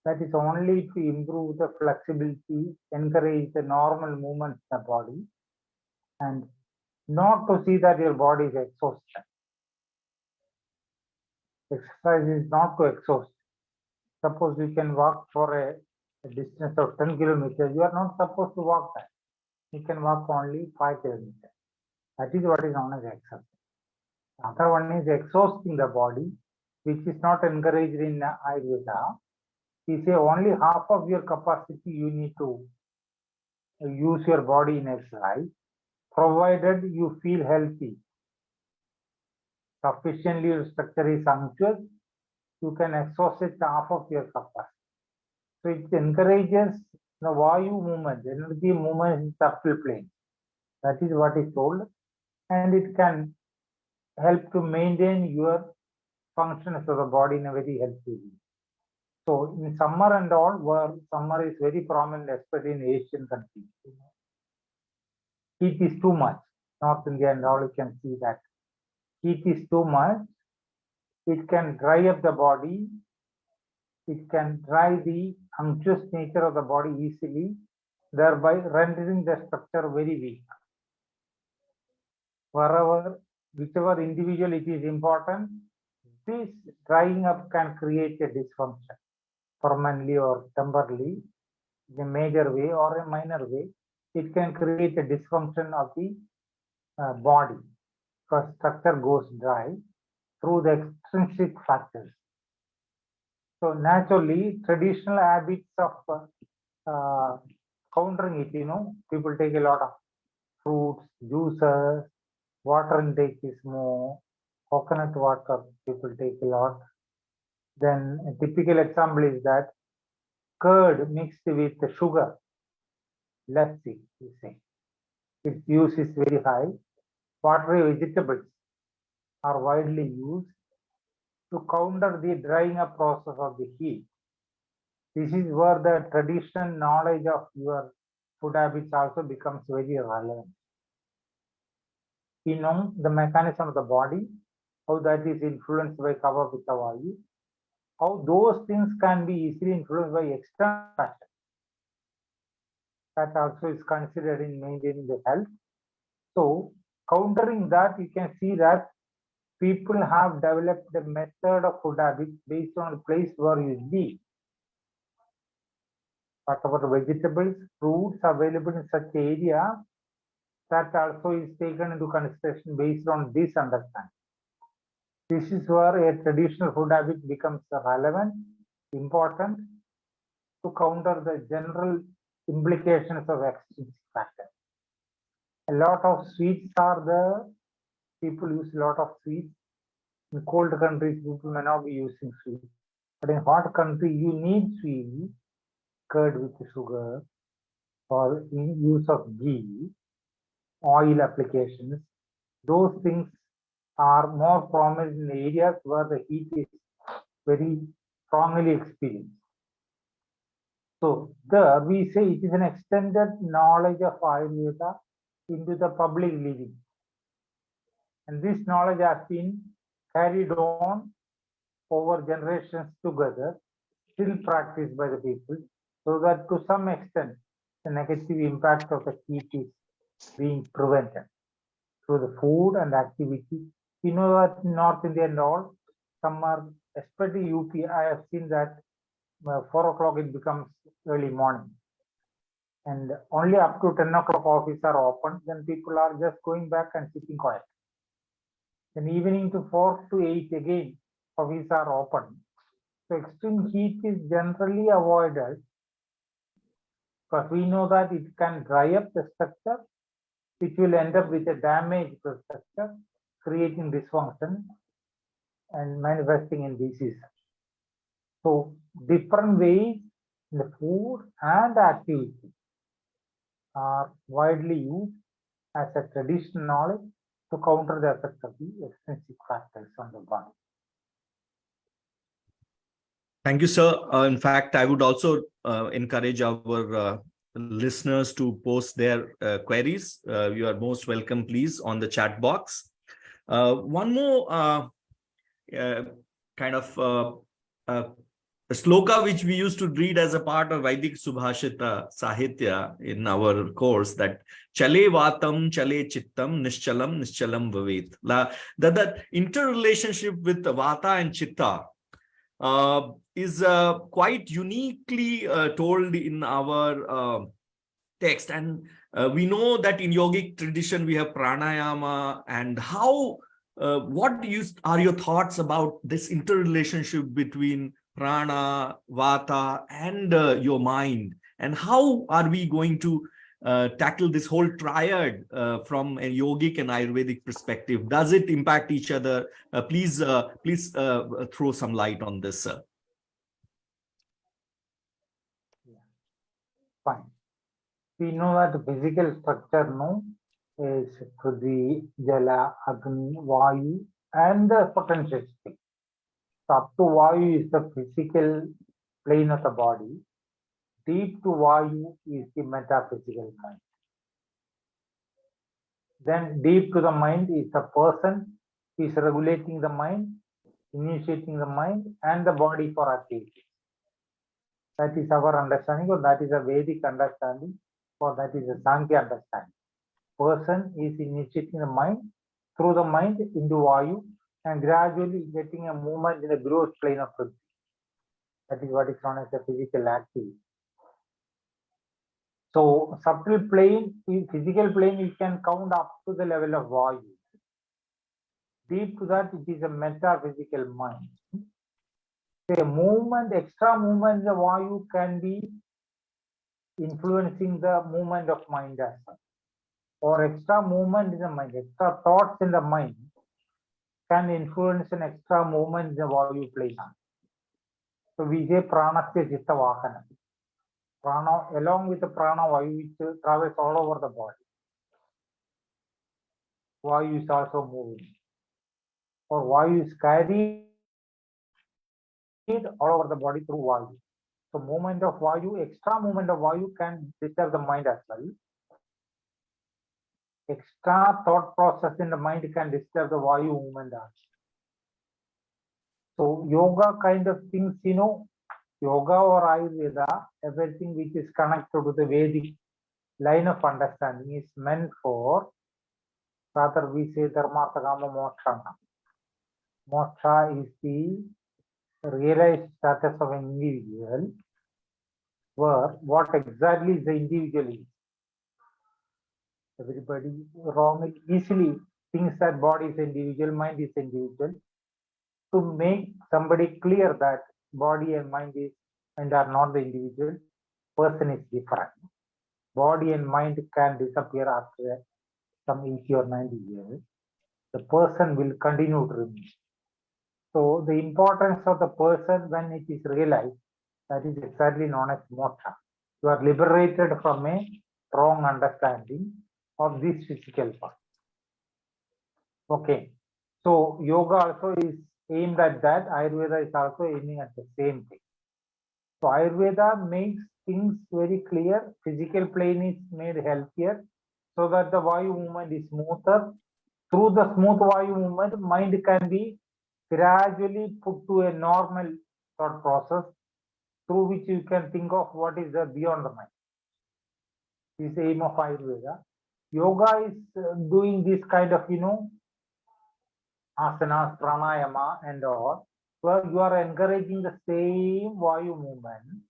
B: That is only to improve the flexibility, encourage the normal movements in the body, and not to see that your body is exhausted. Exercise is not to exhaust. Suppose you can walk for a distance of 10 kilometers, you are not supposed to walk that. You can walk only 5 kilometers. That is what is known as exercise. The other one is exhausting the body, which is not encouraged in Ayurveda. We say only half of your capacity you need to use your body in exercise, provided you feel healthy. Sufficiently your structure is unctuous, you can exhaust it half of your capacity. So it encourages the Vayu movement, energy movement in subtle plane. That is what is told, and it can help to maintain your functions of the body in a very healthy way. So in summer and all, where summer is very prominent, especially in Asian countries, heat is too much. North India and all, you can see that heat is too much. It can dry up the body. It can dry the unctuous nature of the body easily, thereby rendering the structure very weak. Wherever, whichever individual it is important, this drying up can create a dysfunction, permanently or temporarily, in a major way or a minor way. It can create a dysfunction of the body, because structure goes dry through the extrinsic factors. So naturally, traditional habits of countering it, people take a lot of fruits, juices, water intake is more, coconut water people take a lot. Then a typical example is that curd mixed with the sugar, lassi, you say. Its use is very high. Watery vegetables are widely used to counter the drying up process of the heat. This is where the traditional knowledge of your food habits also becomes very relevant. We know the mechanism of the body, how that is influenced by Kava Pitta Vayu. how those things can be easily influenced by external factors. That also is considered in maintaining the health. So, countering that, you can see that people have developed a method of food habits based on the place where you live. What about vegetables, fruits available in such area, that also is taken into consideration based on this understanding. This is where a traditional food habit becomes relevant, important to counter the general implications of extrinsic factors. A lot of sweets are there. People use a lot of sweets. In cold countries, people may not be using sweets. But in hot country, you need sweets, curd with sugar, or in use of ghee, oil applications. Those things are more prominent in areas where the heat is very strongly experienced. So there we say it is an extended knowledge of Ayurveda into the public living. And this knowledge has been carried on over generations together, still practiced by the people, so that to some extent the negative impact of the heat is being prevented through the food and activity. You know that in North India and all, summer, especially UP, I have seen that 4 o'clock it becomes early morning. And only up to 10 o'clock offices are open, then people are just going back and sitting quiet. Then evening to 4 to 8 again, offices are open. So extreme heat is generally avoided because we know that it can dry up the structure, which will end up with a damage to the structure, creating dysfunction and manifesting in disease. So different ways in the food and activity are widely used as a traditional knowledge to counter the effect of the extrinsic factors on the body.
A: Thank you, sir. In fact, I would also encourage our listeners to post their queries. You are most welcome, please, on the chat box. One more kind of a sloka which we used to read as a part of Vedic Subhashita Sahitya in our course, that Chale Vatam, Chale Chittam, Nishchalam, Nishchalam Vavet. That interrelationship with Vata and Chitta is quite uniquely told in our text. And we know that in yogic tradition, we have pranayama. And how, what are your thoughts about this interrelationship between prana, vata, and your mind? And how are we going to tackle this whole triad from a yogic and Ayurvedic perspective? Does it impact each other? Please throw some light on this, sir.
B: Fine. We know that the physical structure no, is Prithvi, Jala, Agni, Vayu, and the potential state. So up to Vayu is the physical plane of the body. Deep to Vayu is the metaphysical mind. Then deep to the mind is the person who is regulating the mind, initiating the mind and the body for activity. That is our understanding, or that is a Vedic understanding, or that is a Sankhya understanding. Person is initiating the mind through the mind into Vayu and gradually getting a movement in the gross plane of Prithvi. That is what is known as the physical activity. So subtle plane, physical plane, you can count up to the level of Vayu. Deep to that, it is a metaphysical mind. The movement, extra movement in the Vayu can be influencing the movement of mind as well. Or extra movement in the mind, extra thoughts in the mind can influence an extra movement in the Vayu plane. So we say pranasya chitta vahana. Prana, along with the prana, Vayu which travels all over the body. Vayu is also moving. Or Vayu is carried all over the body through Vayu. So movement of Vayu, extra movement of Vayu can disturb the mind as well. Extra thought process in the mind can disturb the Vayu movement also. So yoga kind of things, yoga or Ayurveda, everything which is connected to the Vedic line of understanding is meant for, rather we say dharmartha kama moksha. Moksha is the realized status of an individual, where what exactly is the individual is. Everybody wrongly easily thinks that body is individual, mind is individual. To make somebody clear that body and mind are not the individual, person is different. Body and mind can disappear after some 80 or 90 years. The person will continue to remain. So the importance of the person when it is realized, that is exactly known as moksha. You are liberated from a wrong understanding of this physical part. Okay. So yoga also is aimed at that. Ayurveda is also aiming at the same thing. So Ayurveda makes things very clear. Physical plane is made healthier so that the Vayu movement is smoother. Through the smooth Vayu movement, mind can be gradually put to a normal thought process through which you can think of what is beyond the mind. This is the aim of Ayurveda. Yoga is doing this kind of, asanas, pranayama and all, where you are encouraging the same Vayu movement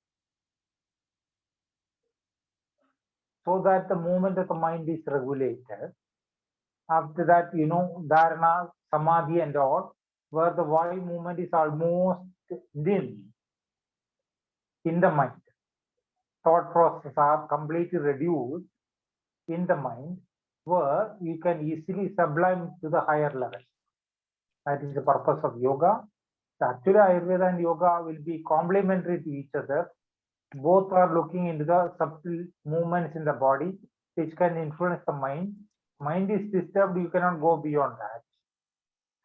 B: so that the movement of the mind is regulated. After that, dharana, samadhi and all, where the Vayu movement is almost dim in the mind. Thought processes are completely reduced in the mind, where you can easily sublime to the higher level. That is the purpose of yoga. So actually, Ayurveda and yoga will be complementary to each other. Both are looking into the subtle movements in the body, which can influence the mind. Mind is disturbed, you cannot go beyond that.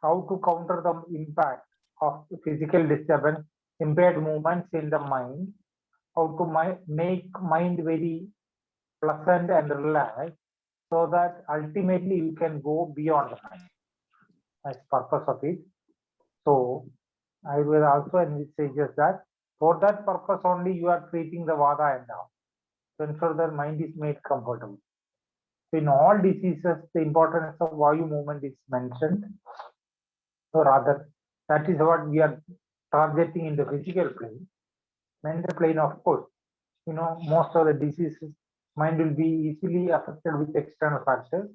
B: How to counter the impact of physical disturbance, impaired movements in the mind, how to make mind very pleasant and relaxed, so that ultimately you can go beyond the mind. That's the purpose of it. So I will also envisage that for that purpose only you are treating the Vata and all, to ensure that mind is made comfortable. So in all diseases, the importance of Vayu movement is mentioned. So rather, that is what we are targeting in the physical plane. Mental plane, of course, most of the diseases, mind will be easily affected with external factors.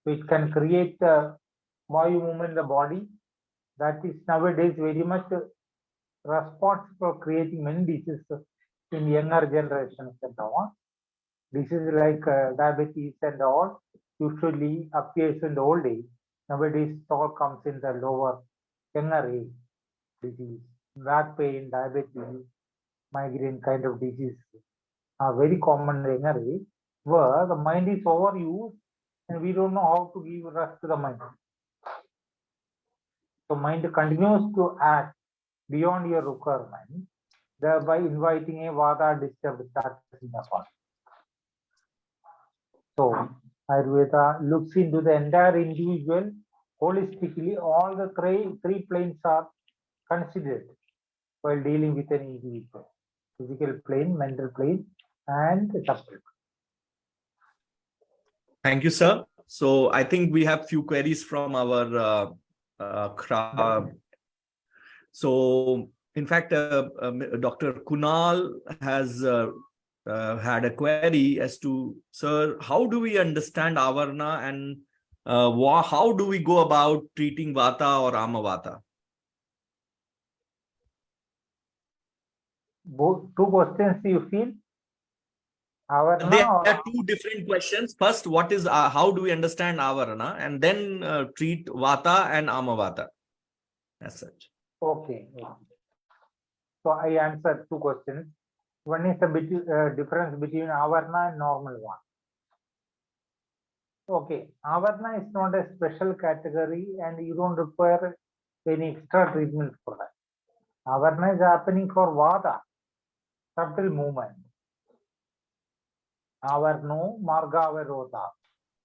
B: It can create Vayu movement in the body. That is nowadays very much responsible for creating many diseases in younger generations and all. Diseases like diabetes and all usually appears in the old age. Nowadays, it all comes in the lower, younger age. Disease, back pain, diabetes, migraine kind of diseases are very common in the younger age, where the mind is overused and we don't know how to give rest to the mind. So mind continues to act beyond your requirement, thereby inviting a Vata disturbed status in the body. So Ayurveda looks into the entire individual holistically. All the three planes are considered while dealing with an individual: physical plane, mental plane, and the subtle.
A: Thank you, sir. So I think we have few queries from our crowd. So in fact, Dr. Kunal has had a query as to, sir, how do we understand Avarna and how do we go about treating Vata or Amavata?
B: Both two questions you feel? Avarna
A: There
B: or
A: are two different questions. First, what is how do we understand Avarna, and then treat Vata and Amavata as such.
B: okay. So I answered two questions. One is the difference between Avarna and normal one. Okay, Avarna is not a special category and you don't require any extra treatment for that. Avarna is happening for Vata, subtle movement. Avarno, Margavaroda.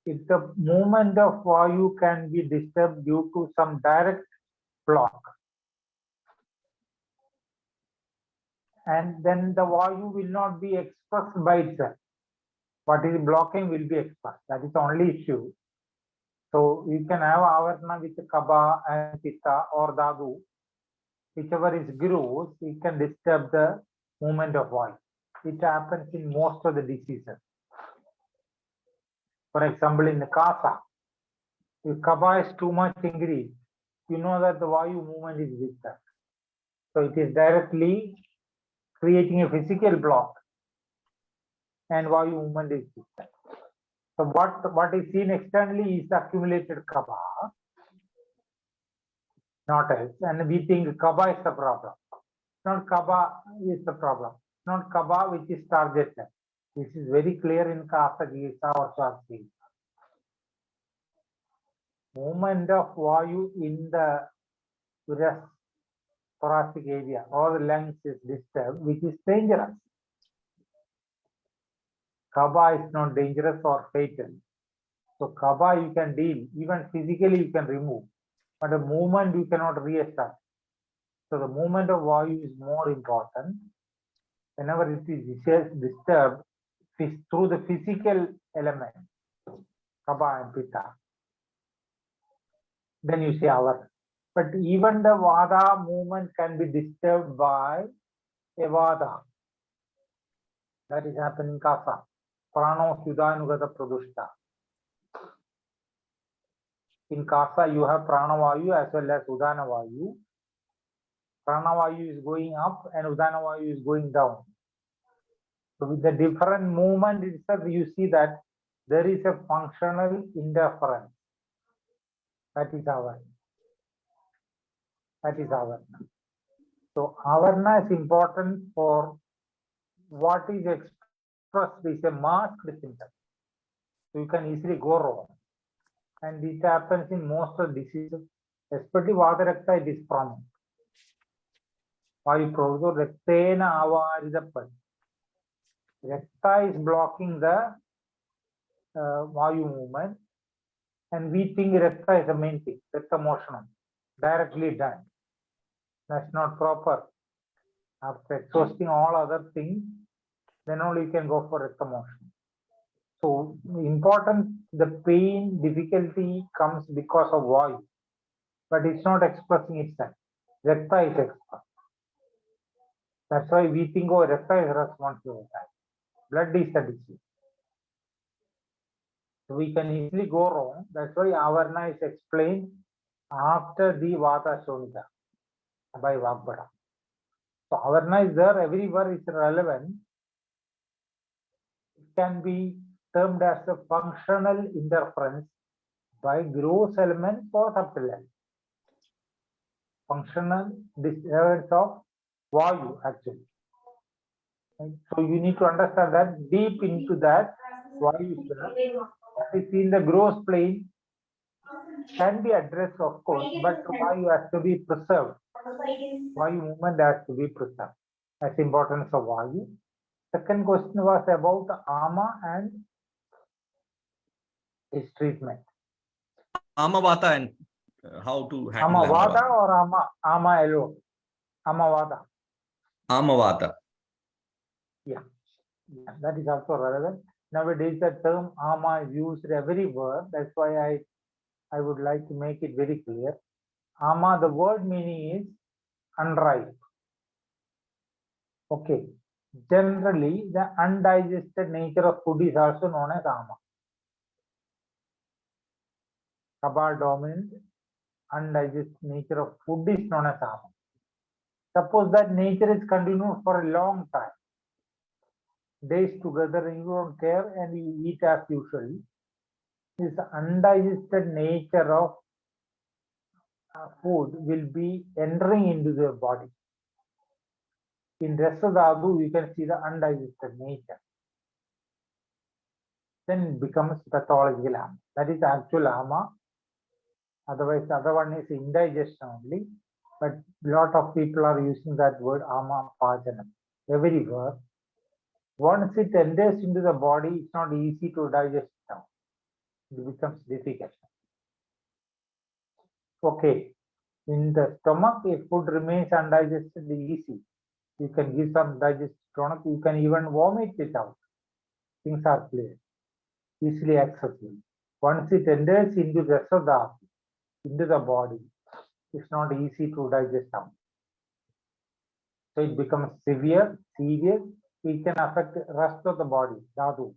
B: If the movement of Vayu can be disturbed due to some direct block. And then the Vayu will not be expressed by itself. What is blocking will be expressed. That is the only issue. So you can have Avarna with Kaba and Pitta or Dhatu. Whichever is gross, it can disturb the movement of Vayu. It happens in most of the diseases. For example, in the Kasa, if Kaba is too much increased, you know that the Vayu movement is disturbed. So it is directly creating a physical block and Vayu movement is disturbed. So what is seen externally is accumulated Kaba, not else. And we think Kaba is the problem. Not Kaba is the problem. Not Kaba which is targeted. This is very clear in Kasa Gisa or Shakti. Movement of Vayu in the thoracic area or the lungs is disturbed, which is dangerous. Kaba is not dangerous or fatal. So Kaba you can deal, even physically you can remove, but the movement you cannot reestablish. So the movement of Vayu is more important. Whenever it is disturbed through the physical element, Kaba and Pitta, then you see our. But even the Vata movement can be disturbed by a Vata. That is happening in Kasa. Prano Sudanugata Pradushta. In Kasa, you have Pranavayu as well as Udanavayu. Pranavayu is going up and Udanavayu is going down. So with the different movement itself, you see that there is a functional interference. That is Avarna. That is Avarna. So Avarna is important for what is expressed is a masked symptom. So you can easily go wrong. And this happens in most of diseases, especially Vata it is prominent. Vayu Prodo Rektena Avaridapan. Rekta is blocking the Vayu movement, and we think Rekta is the main thing, Rekta motion, directly done. That's not proper. After exhausting all other things, then only you can go for Rekta motion. So important, the pain, difficulty comes because of Vayu, but it's not expressing itself. Rekta is expressed. That's why we think, oh, Rekta is responsible. Blood is the disease. So we can easily go wrong. That's why Avarna is explained after the Vata Shonika by Vagbara. So Avarna is there everywhere, it's relevant. It can be termed as a functional interference by gross elements or subtle elements. Functional disturbance of Vayu actually. So you need to understand that deep into that Vayu is in the gross plane can be addressed, of course, but Vayu has to be preserved. Vayu movement has to be preserved. That's the importance of Vayu. Second question was about Ama and its treatment.
A: Amavata and how to handle
B: Amavata
A: Amavata.
B: or Ama alone? Amavata.
A: Amavata.
B: Yeah, that is also relevant. Nowadays, the term Ama is used everywhere. That's why I would like to make it very clear. Ama, the word meaning is unripe. Okay. Generally, the undigested nature of food is also known as Ama. Kaba dominant, undigested nature of food is known as Ama. Suppose that nature is continued for a long time, days together, and you don't care and you eat as usual. This undigested nature of food will be entering into the body. In Rasadhatu, you can see the undigested nature. Then it becomes pathological Ama. That is actual Ama. Otherwise, the other one is indigestion only. But a lot of people are using that word Ama Pajanam everywhere. Once it enters into the body, it's not easy to digest now. It becomes difficult. Okay. In the stomach, if food remains undigested, easy. You can give some digested tonic, you can even vomit it out. Things are clear, easily accessible. Once it enters into the rest of the into the body, it's not easy to digest out. So it becomes severe, serious. It can affect the rest of the body, dhatu.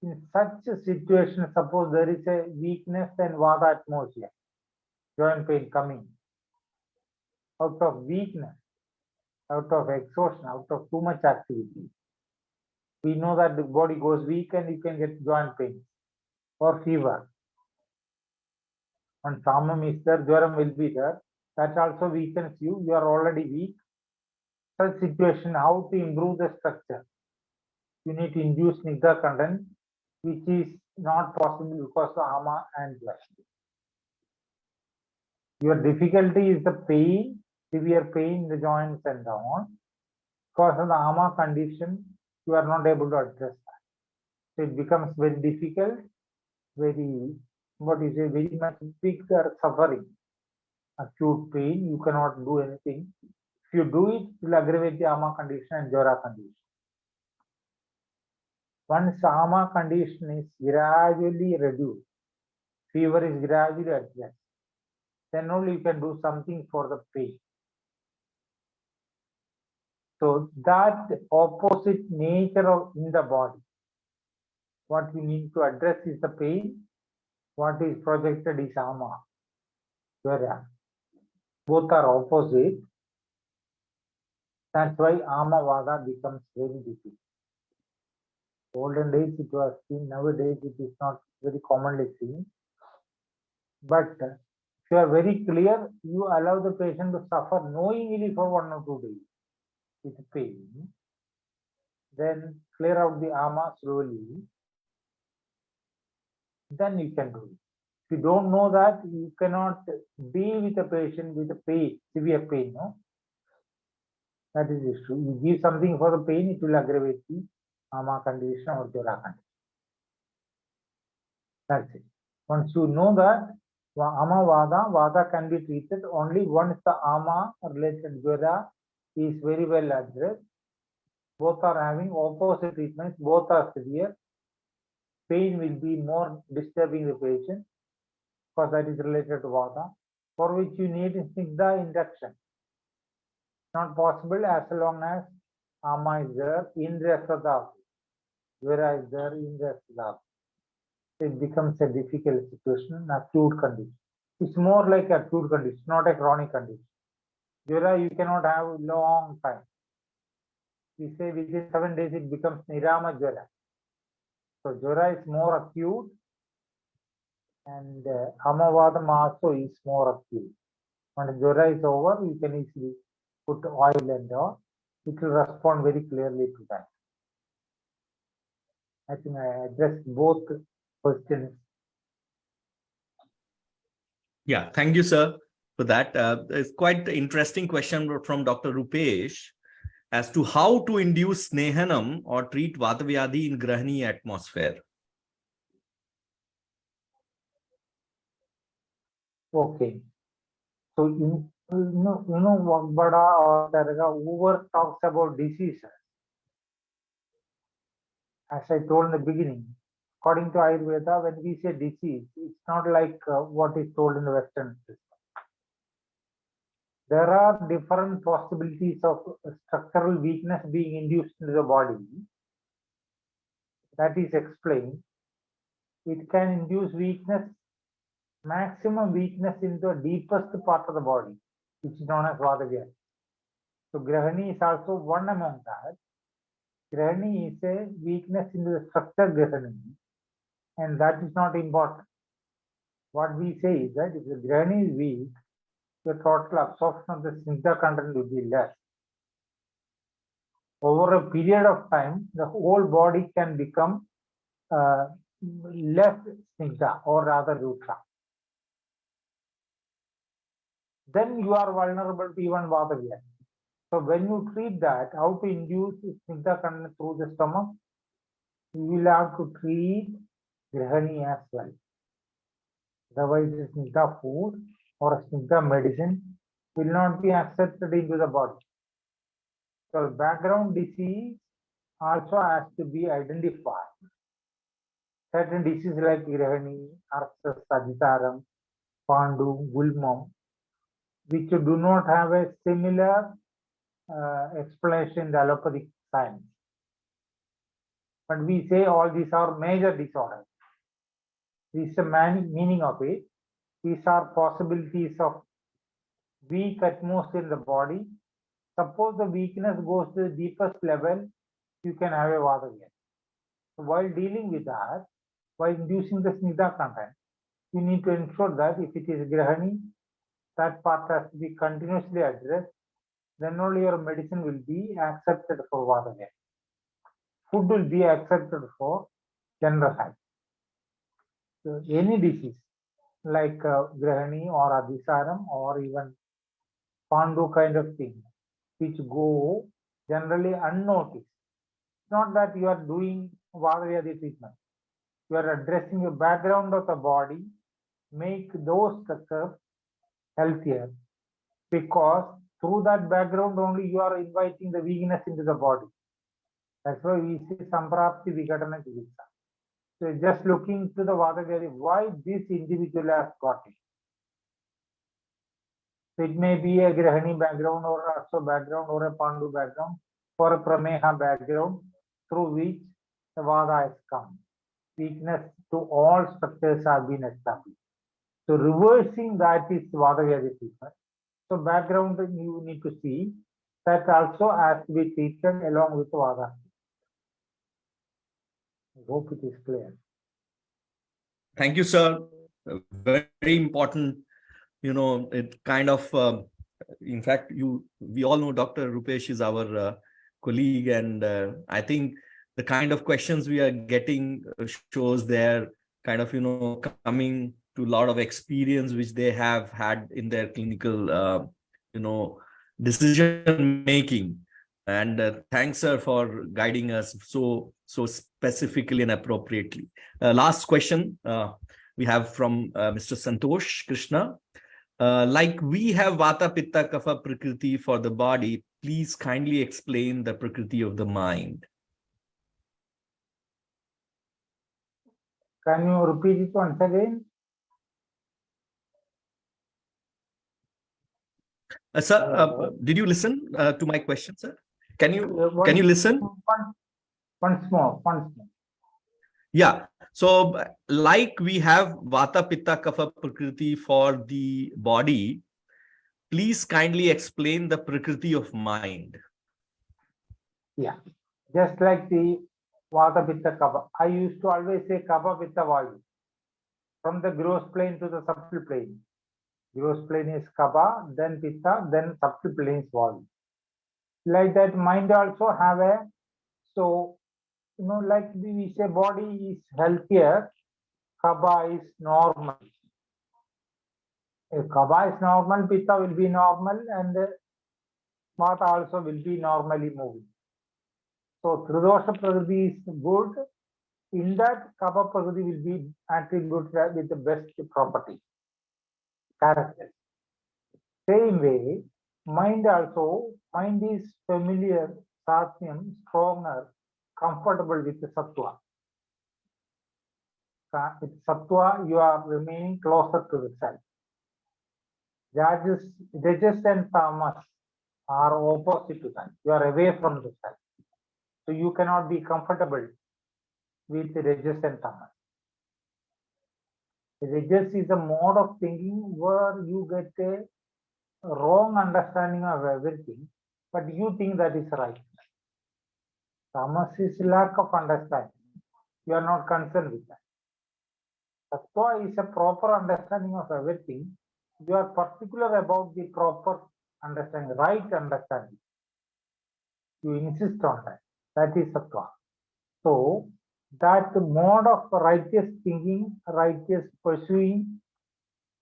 B: In such a situation, suppose there is a weakness and vata atmosphere, joint pain coming out of weakness, out of exhaustion, out of too much activity. We know that the body goes weak and you can get joint pain or fever. When samam is there, jwaram will be there. That also weakens you. You are already weak. Such situation, how to improve the structure? You need to induce nigda content, which is not possible because of ama and flesh. Your difficulty is the pain, severe pain in the joints and so on. Because of the ama condition, you are not able to address that. So it becomes very difficult, very, very much bigger suffering, acute pain. You cannot do anything. If you do it, it will aggravate the ama condition and jara condition. Once ama condition is gradually reduced, fever is gradually adjusted, then only you can do something for the pain. So that opposite nature of in the body, what we need to address is the pain. What is projected is ama, jara. Both are opposite. That's why ama vada becomes very difficult. Olden days it was seen, nowadays it is not very commonly seen. But if you are very clear, you allow the patient to suffer knowingly for 1 or 2 days with pain, then clear out the ama slowly, then you can do it. If you don't know that, you cannot deal with a patient with a pain, severe pain, no? That is the issue. You give something for the pain, it will aggravate the ama condition or jara condition. That's it. Once you know that, ama vada can be treated only once the ama related jara is very well addressed. Both are having opposite treatments, both are severe. Pain will be more disturbing the patient because that is related to vata, for which you need snigdha induction. Not possible as long as ama is there in the jara is there in the it becomes a difficult situation, acute condition. It's more like acute condition, not a chronic condition. Jara you cannot have long time. We say within 7 days it becomes nirama jara. So jara is more acute and amavadam also is more acute. When jara is over, you can easily put oil and all. It will respond very clearly to that. I think I addressed both questions.
A: Yeah, thank you, sir, for that. It's quite an interesting question from Dr. Rupesh as to how to induce snehanam or treat Vata Vyaadhi in Grahani atmosphere.
B: Okay. So you know Vagbada or Taraga over talks about diseases. As I told in the beginning, according to Ayurveda, when we say disease, it's not like what is told in the Western system. There are different possibilities of structural weakness being induced into the body. That is explained. It can induce weakness, maximum weakness into the deepest part of the body, which is known as Vata Vyaadhi. So Grahani is also one among that. Grahani is a weakness in the structure Grahani, and that is not important. What we say is that if the Grahani is weak, the total absorption of the snigdha content will be less. Over a period of time, the whole body can become less snigdha or rather rutra. Then you are vulnerable to even Vata Vyaadhi. So when you treat that, how to induce snigdha content through the stomach? You will have to treat Grahani as well. Otherwise, it's snigdha food or a Snigdha medicine will not be accepted into the body. So background disease also has to be identified. Certain diseases like Irahani, Arthas, Sagitaram, Pandu, Gulmam, which do not have a similar explanation in the allopathic science. But we say all these are major disorders. This is the meaning of it. These are possibilities of weak atmosphere in the body. Suppose the weakness goes to the deepest level, you can have a Vata Vyaadhi. So while dealing with that, while inducing the Snigdha content, you need to ensure that if it is Grahani, that part has to be continuously addressed. Then only your medicine will be accepted for Vata Vyaadhi. Food will be accepted for general health. So any disease like Grahani or Adhisaram or even Pandu kind of thing, which go generally unnoticed. It's not that you are doing Vata Vyaadhi treatment. You are addressing the background of the body, make those structures healthier, because through that background only you are inviting the weakness into the body. That's why we say Samprapti Vikatana Chikitsa. So just looking to the Vata Vyaadhi, why this individual has got it. So it may be a Grahani background or a Aso background or a Pandu background or a Prameha background through which the Vata has come. Weakness to all structures have been established. So reversing that is Vata Vyaadhi treatment. So background you need to see that also has to be treated along with Vata. I hope it is clear.
A: Thank you, sir. Very important. It kind of, in fact, we all know Dr. Rupesh is our colleague, and I think the kind of questions we are getting shows their kind of, coming to a lot of experience which they have had in their clinical, decision making. And thanks, sir, for guiding us so specifically and appropriately. Last question we have from Mr. Santosh Krishna. Like we have Vata, Pitta, Kapha, Prakriti for the body, please kindly explain the Prakriti of the mind.
B: Can you repeat it once again?
A: Sir, did you listen to my question, sir? Can you listen?
B: Once more.
A: Yeah. So like we have Vata, Pitta, Kapha, Prakriti for the body, please kindly explain the Prakriti of mind.
B: Yeah. Just like the Vata, Pitta, Kapha. I used to always say Kapha, Pitta, Vayu. From the gross plane to the subtle plane. Gross plane is Kapha, then Pitta, then subtle plane is Vayu. Like that, mind also have a, so, like we say body is healthier, Kapha is normal. If Kapha is normal, Pitta will be normal, and Vata also will be normally moving. So Tridosha Prakriti is good. In that, Kapha Prakriti will be attributed with the best property, character. Same way, mind is familiar, Satyam, stronger, comfortable with the Sattva. With Sattva, you are remaining closer to the self. Rajas and Tamas are opposite to that. You are away from the self. So you cannot be comfortable with Rajas and Tamas. Rajas is a mode of thinking where you get a wrong understanding of everything, but you think that is right. Tamas is lack of understanding. You are not concerned with that. Sattva is a proper understanding of everything. You are particular about the proper understanding, right understanding. You insist on that. That is Sattva. So, that mode of righteous thinking, righteous pursuing,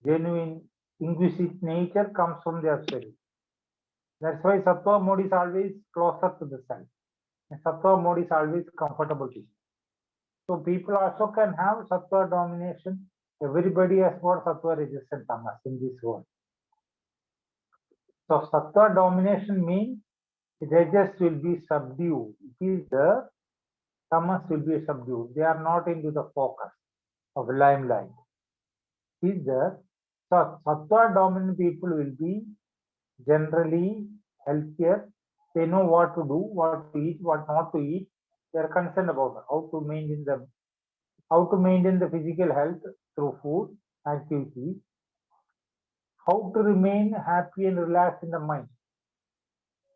B: genuine, inquisitive nature comes from the absolute. That's why Sattva mode is always closer to the self. And Sattva mode is always comfortable to you. So people also can have Sattva domination Everybody has got sattva, rajas, and tamas in this world. So sattva domination means rajas will be subdued. It is the tamas will be subdued. They are not into the focus of limelight. It is the sattva dominant people will be generally healthier. They know what to do, what to eat, what not to eat. They are concerned about how to maintain the physical health through food, activity, how to remain happy and relaxed in the mind.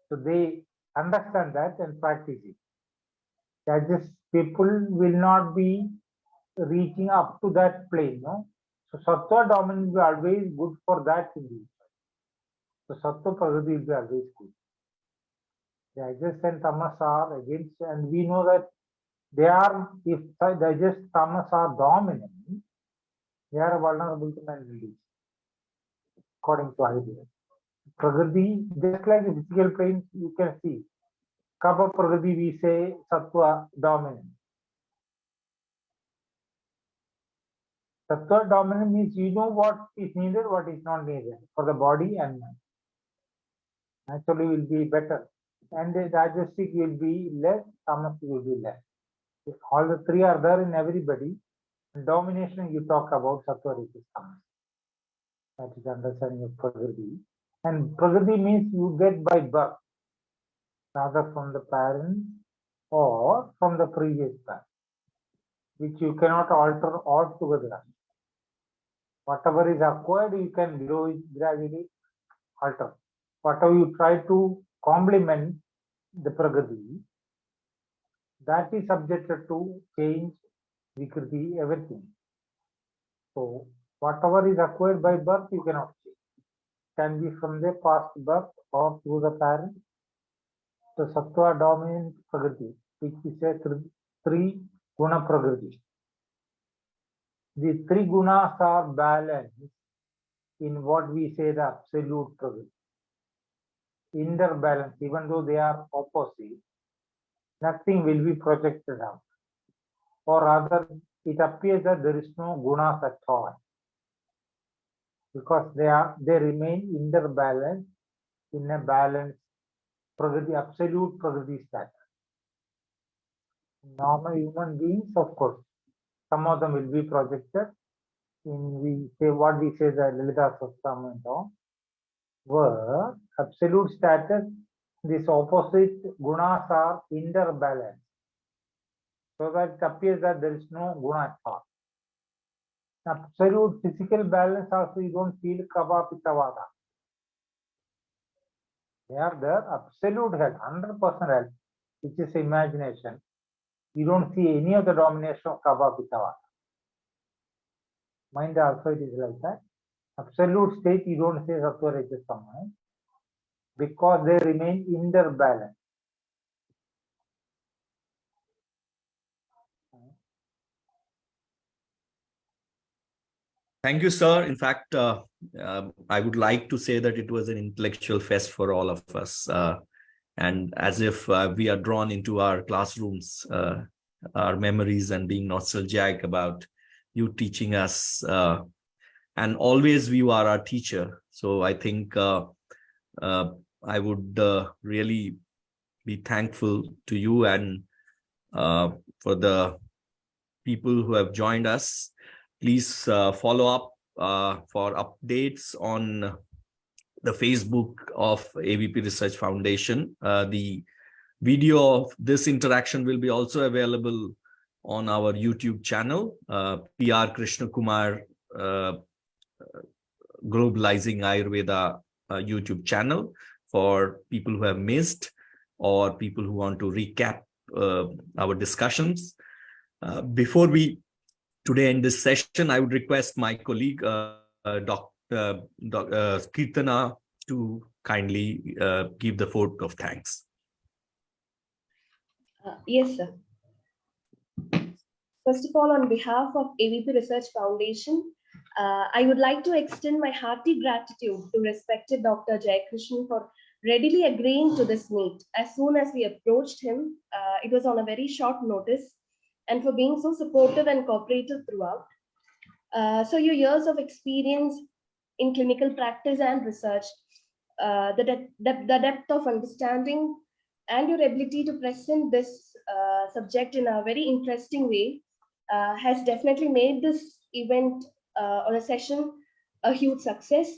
B: So they understand that and practice it. That just people will not be reaching up to that plane, no? So sattva dominant will be always good for that individual. So sattva prakriti will be always good. Rajas and tamas are against, and we know that they are, if rajas tamas are dominant, they are vulnerable to mental disease, according to Ayurveda. Prakriti, just like the physical plane, you can see. Kapha prakriti, we say sattva dominant. Sattva dominant means you know what is needed, what is not needed for the body and mind. Naturally will be better. And the digestic will be less, tamas will be less. If all the three are there in everybody, domination you talk about sattva, rajas, tamas. That is understanding of prakriti. And prakriti means you get by birth, rather from the parents or from the previous birth, which you cannot alter altogether. Whatever is acquired, you can grow it gradually, alter. Whatever you try to complement the prakriti, that is subjected to change, vikriti, everything. So whatever is acquired by birth, you cannot change. Can be from the past birth or through the parents. So sattva dominant prakriti, which we say three guna prakriti. The three gunas are balanced in what we say the absolute prakriti. Interbalance, even though they are opposite, nothing will be projected out. Or rather, it appears that there is no gunas at all, because they remain interbalanced in a balanced prakriti, absolute prakriti status. Normal human beings, of course, some of them will be projected in what we say the Lalita Sastam and all, where absolute status, this opposite gunas are interbalanced, so that it appears that there is no guna at all. Absolute physical balance also, you don't feel kapha, pitta, vata. They are there, absolute health, 100% health, which is imagination. You don't see any of the domination of kapha, pitta, vata. Mind also it is like that. Absolute state, you don't say sattva, rajas, tamas, because they remain interbalanced.
A: Thank you, sir. In fact, I would like to say that it was an intellectual fest for all of us. And as if we are drawn into our classrooms, our memories, and being nostalgic about you teaching us. And always you are our teacher. So I think I would really be thankful to you and for the people who have joined us. Please follow up for updates on the Facebook of AVP Research Foundation. The video of this interaction will be also available on our YouTube channel, PR Krishna Kumar Globalizing Ayurveda YouTube channel, for people who have missed or people who want to recap our discussions. Before we today end this session, I would request my colleague, Dr. Kirtana, to kindly give the vote of thanks.
C: Yes, sir. First of all, on behalf of AVP Research Foundation, I would like to extend my hearty gratitude to respected Dr. Jayakrishnan for readily agreeing to this meet. As soon as we approached him, it was on a very short notice, and for being so supportive and cooperative throughout. So your years of experience in clinical practice and research, the depth of understanding, and your ability to present this subject in a very interesting way has definitely made this event on a session a huge success.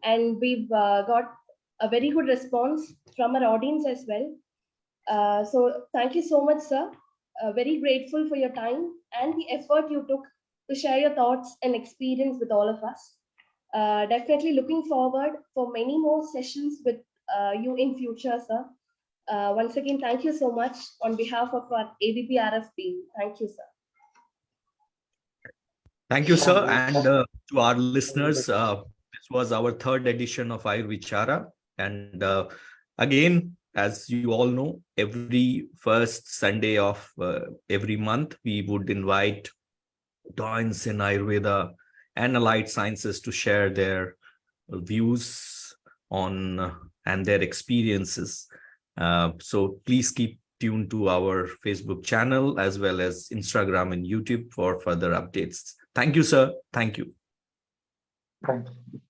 C: And we've got a very good response from our audience as well. So thank you so much, sir. Very grateful for your time and the effort you took to share your thoughts and experience with all of us. Definitely looking forward for many more sessions with you in future, sir. Once again, thank you so much on behalf of our AVP team. Thank you, sir.
A: Thank you, sir.
B: Thank you.
A: And to our listeners, this was our third edition of AyurVichara. And again, as you all know, every first Sunday of every month, we would invite doyens in Ayurveda and allied sciences to share their views on and their experiences. So please keep tuned to our Facebook channel as well as Instagram and YouTube for further updates. Thank you, sir. Thank you.
B: Thank you.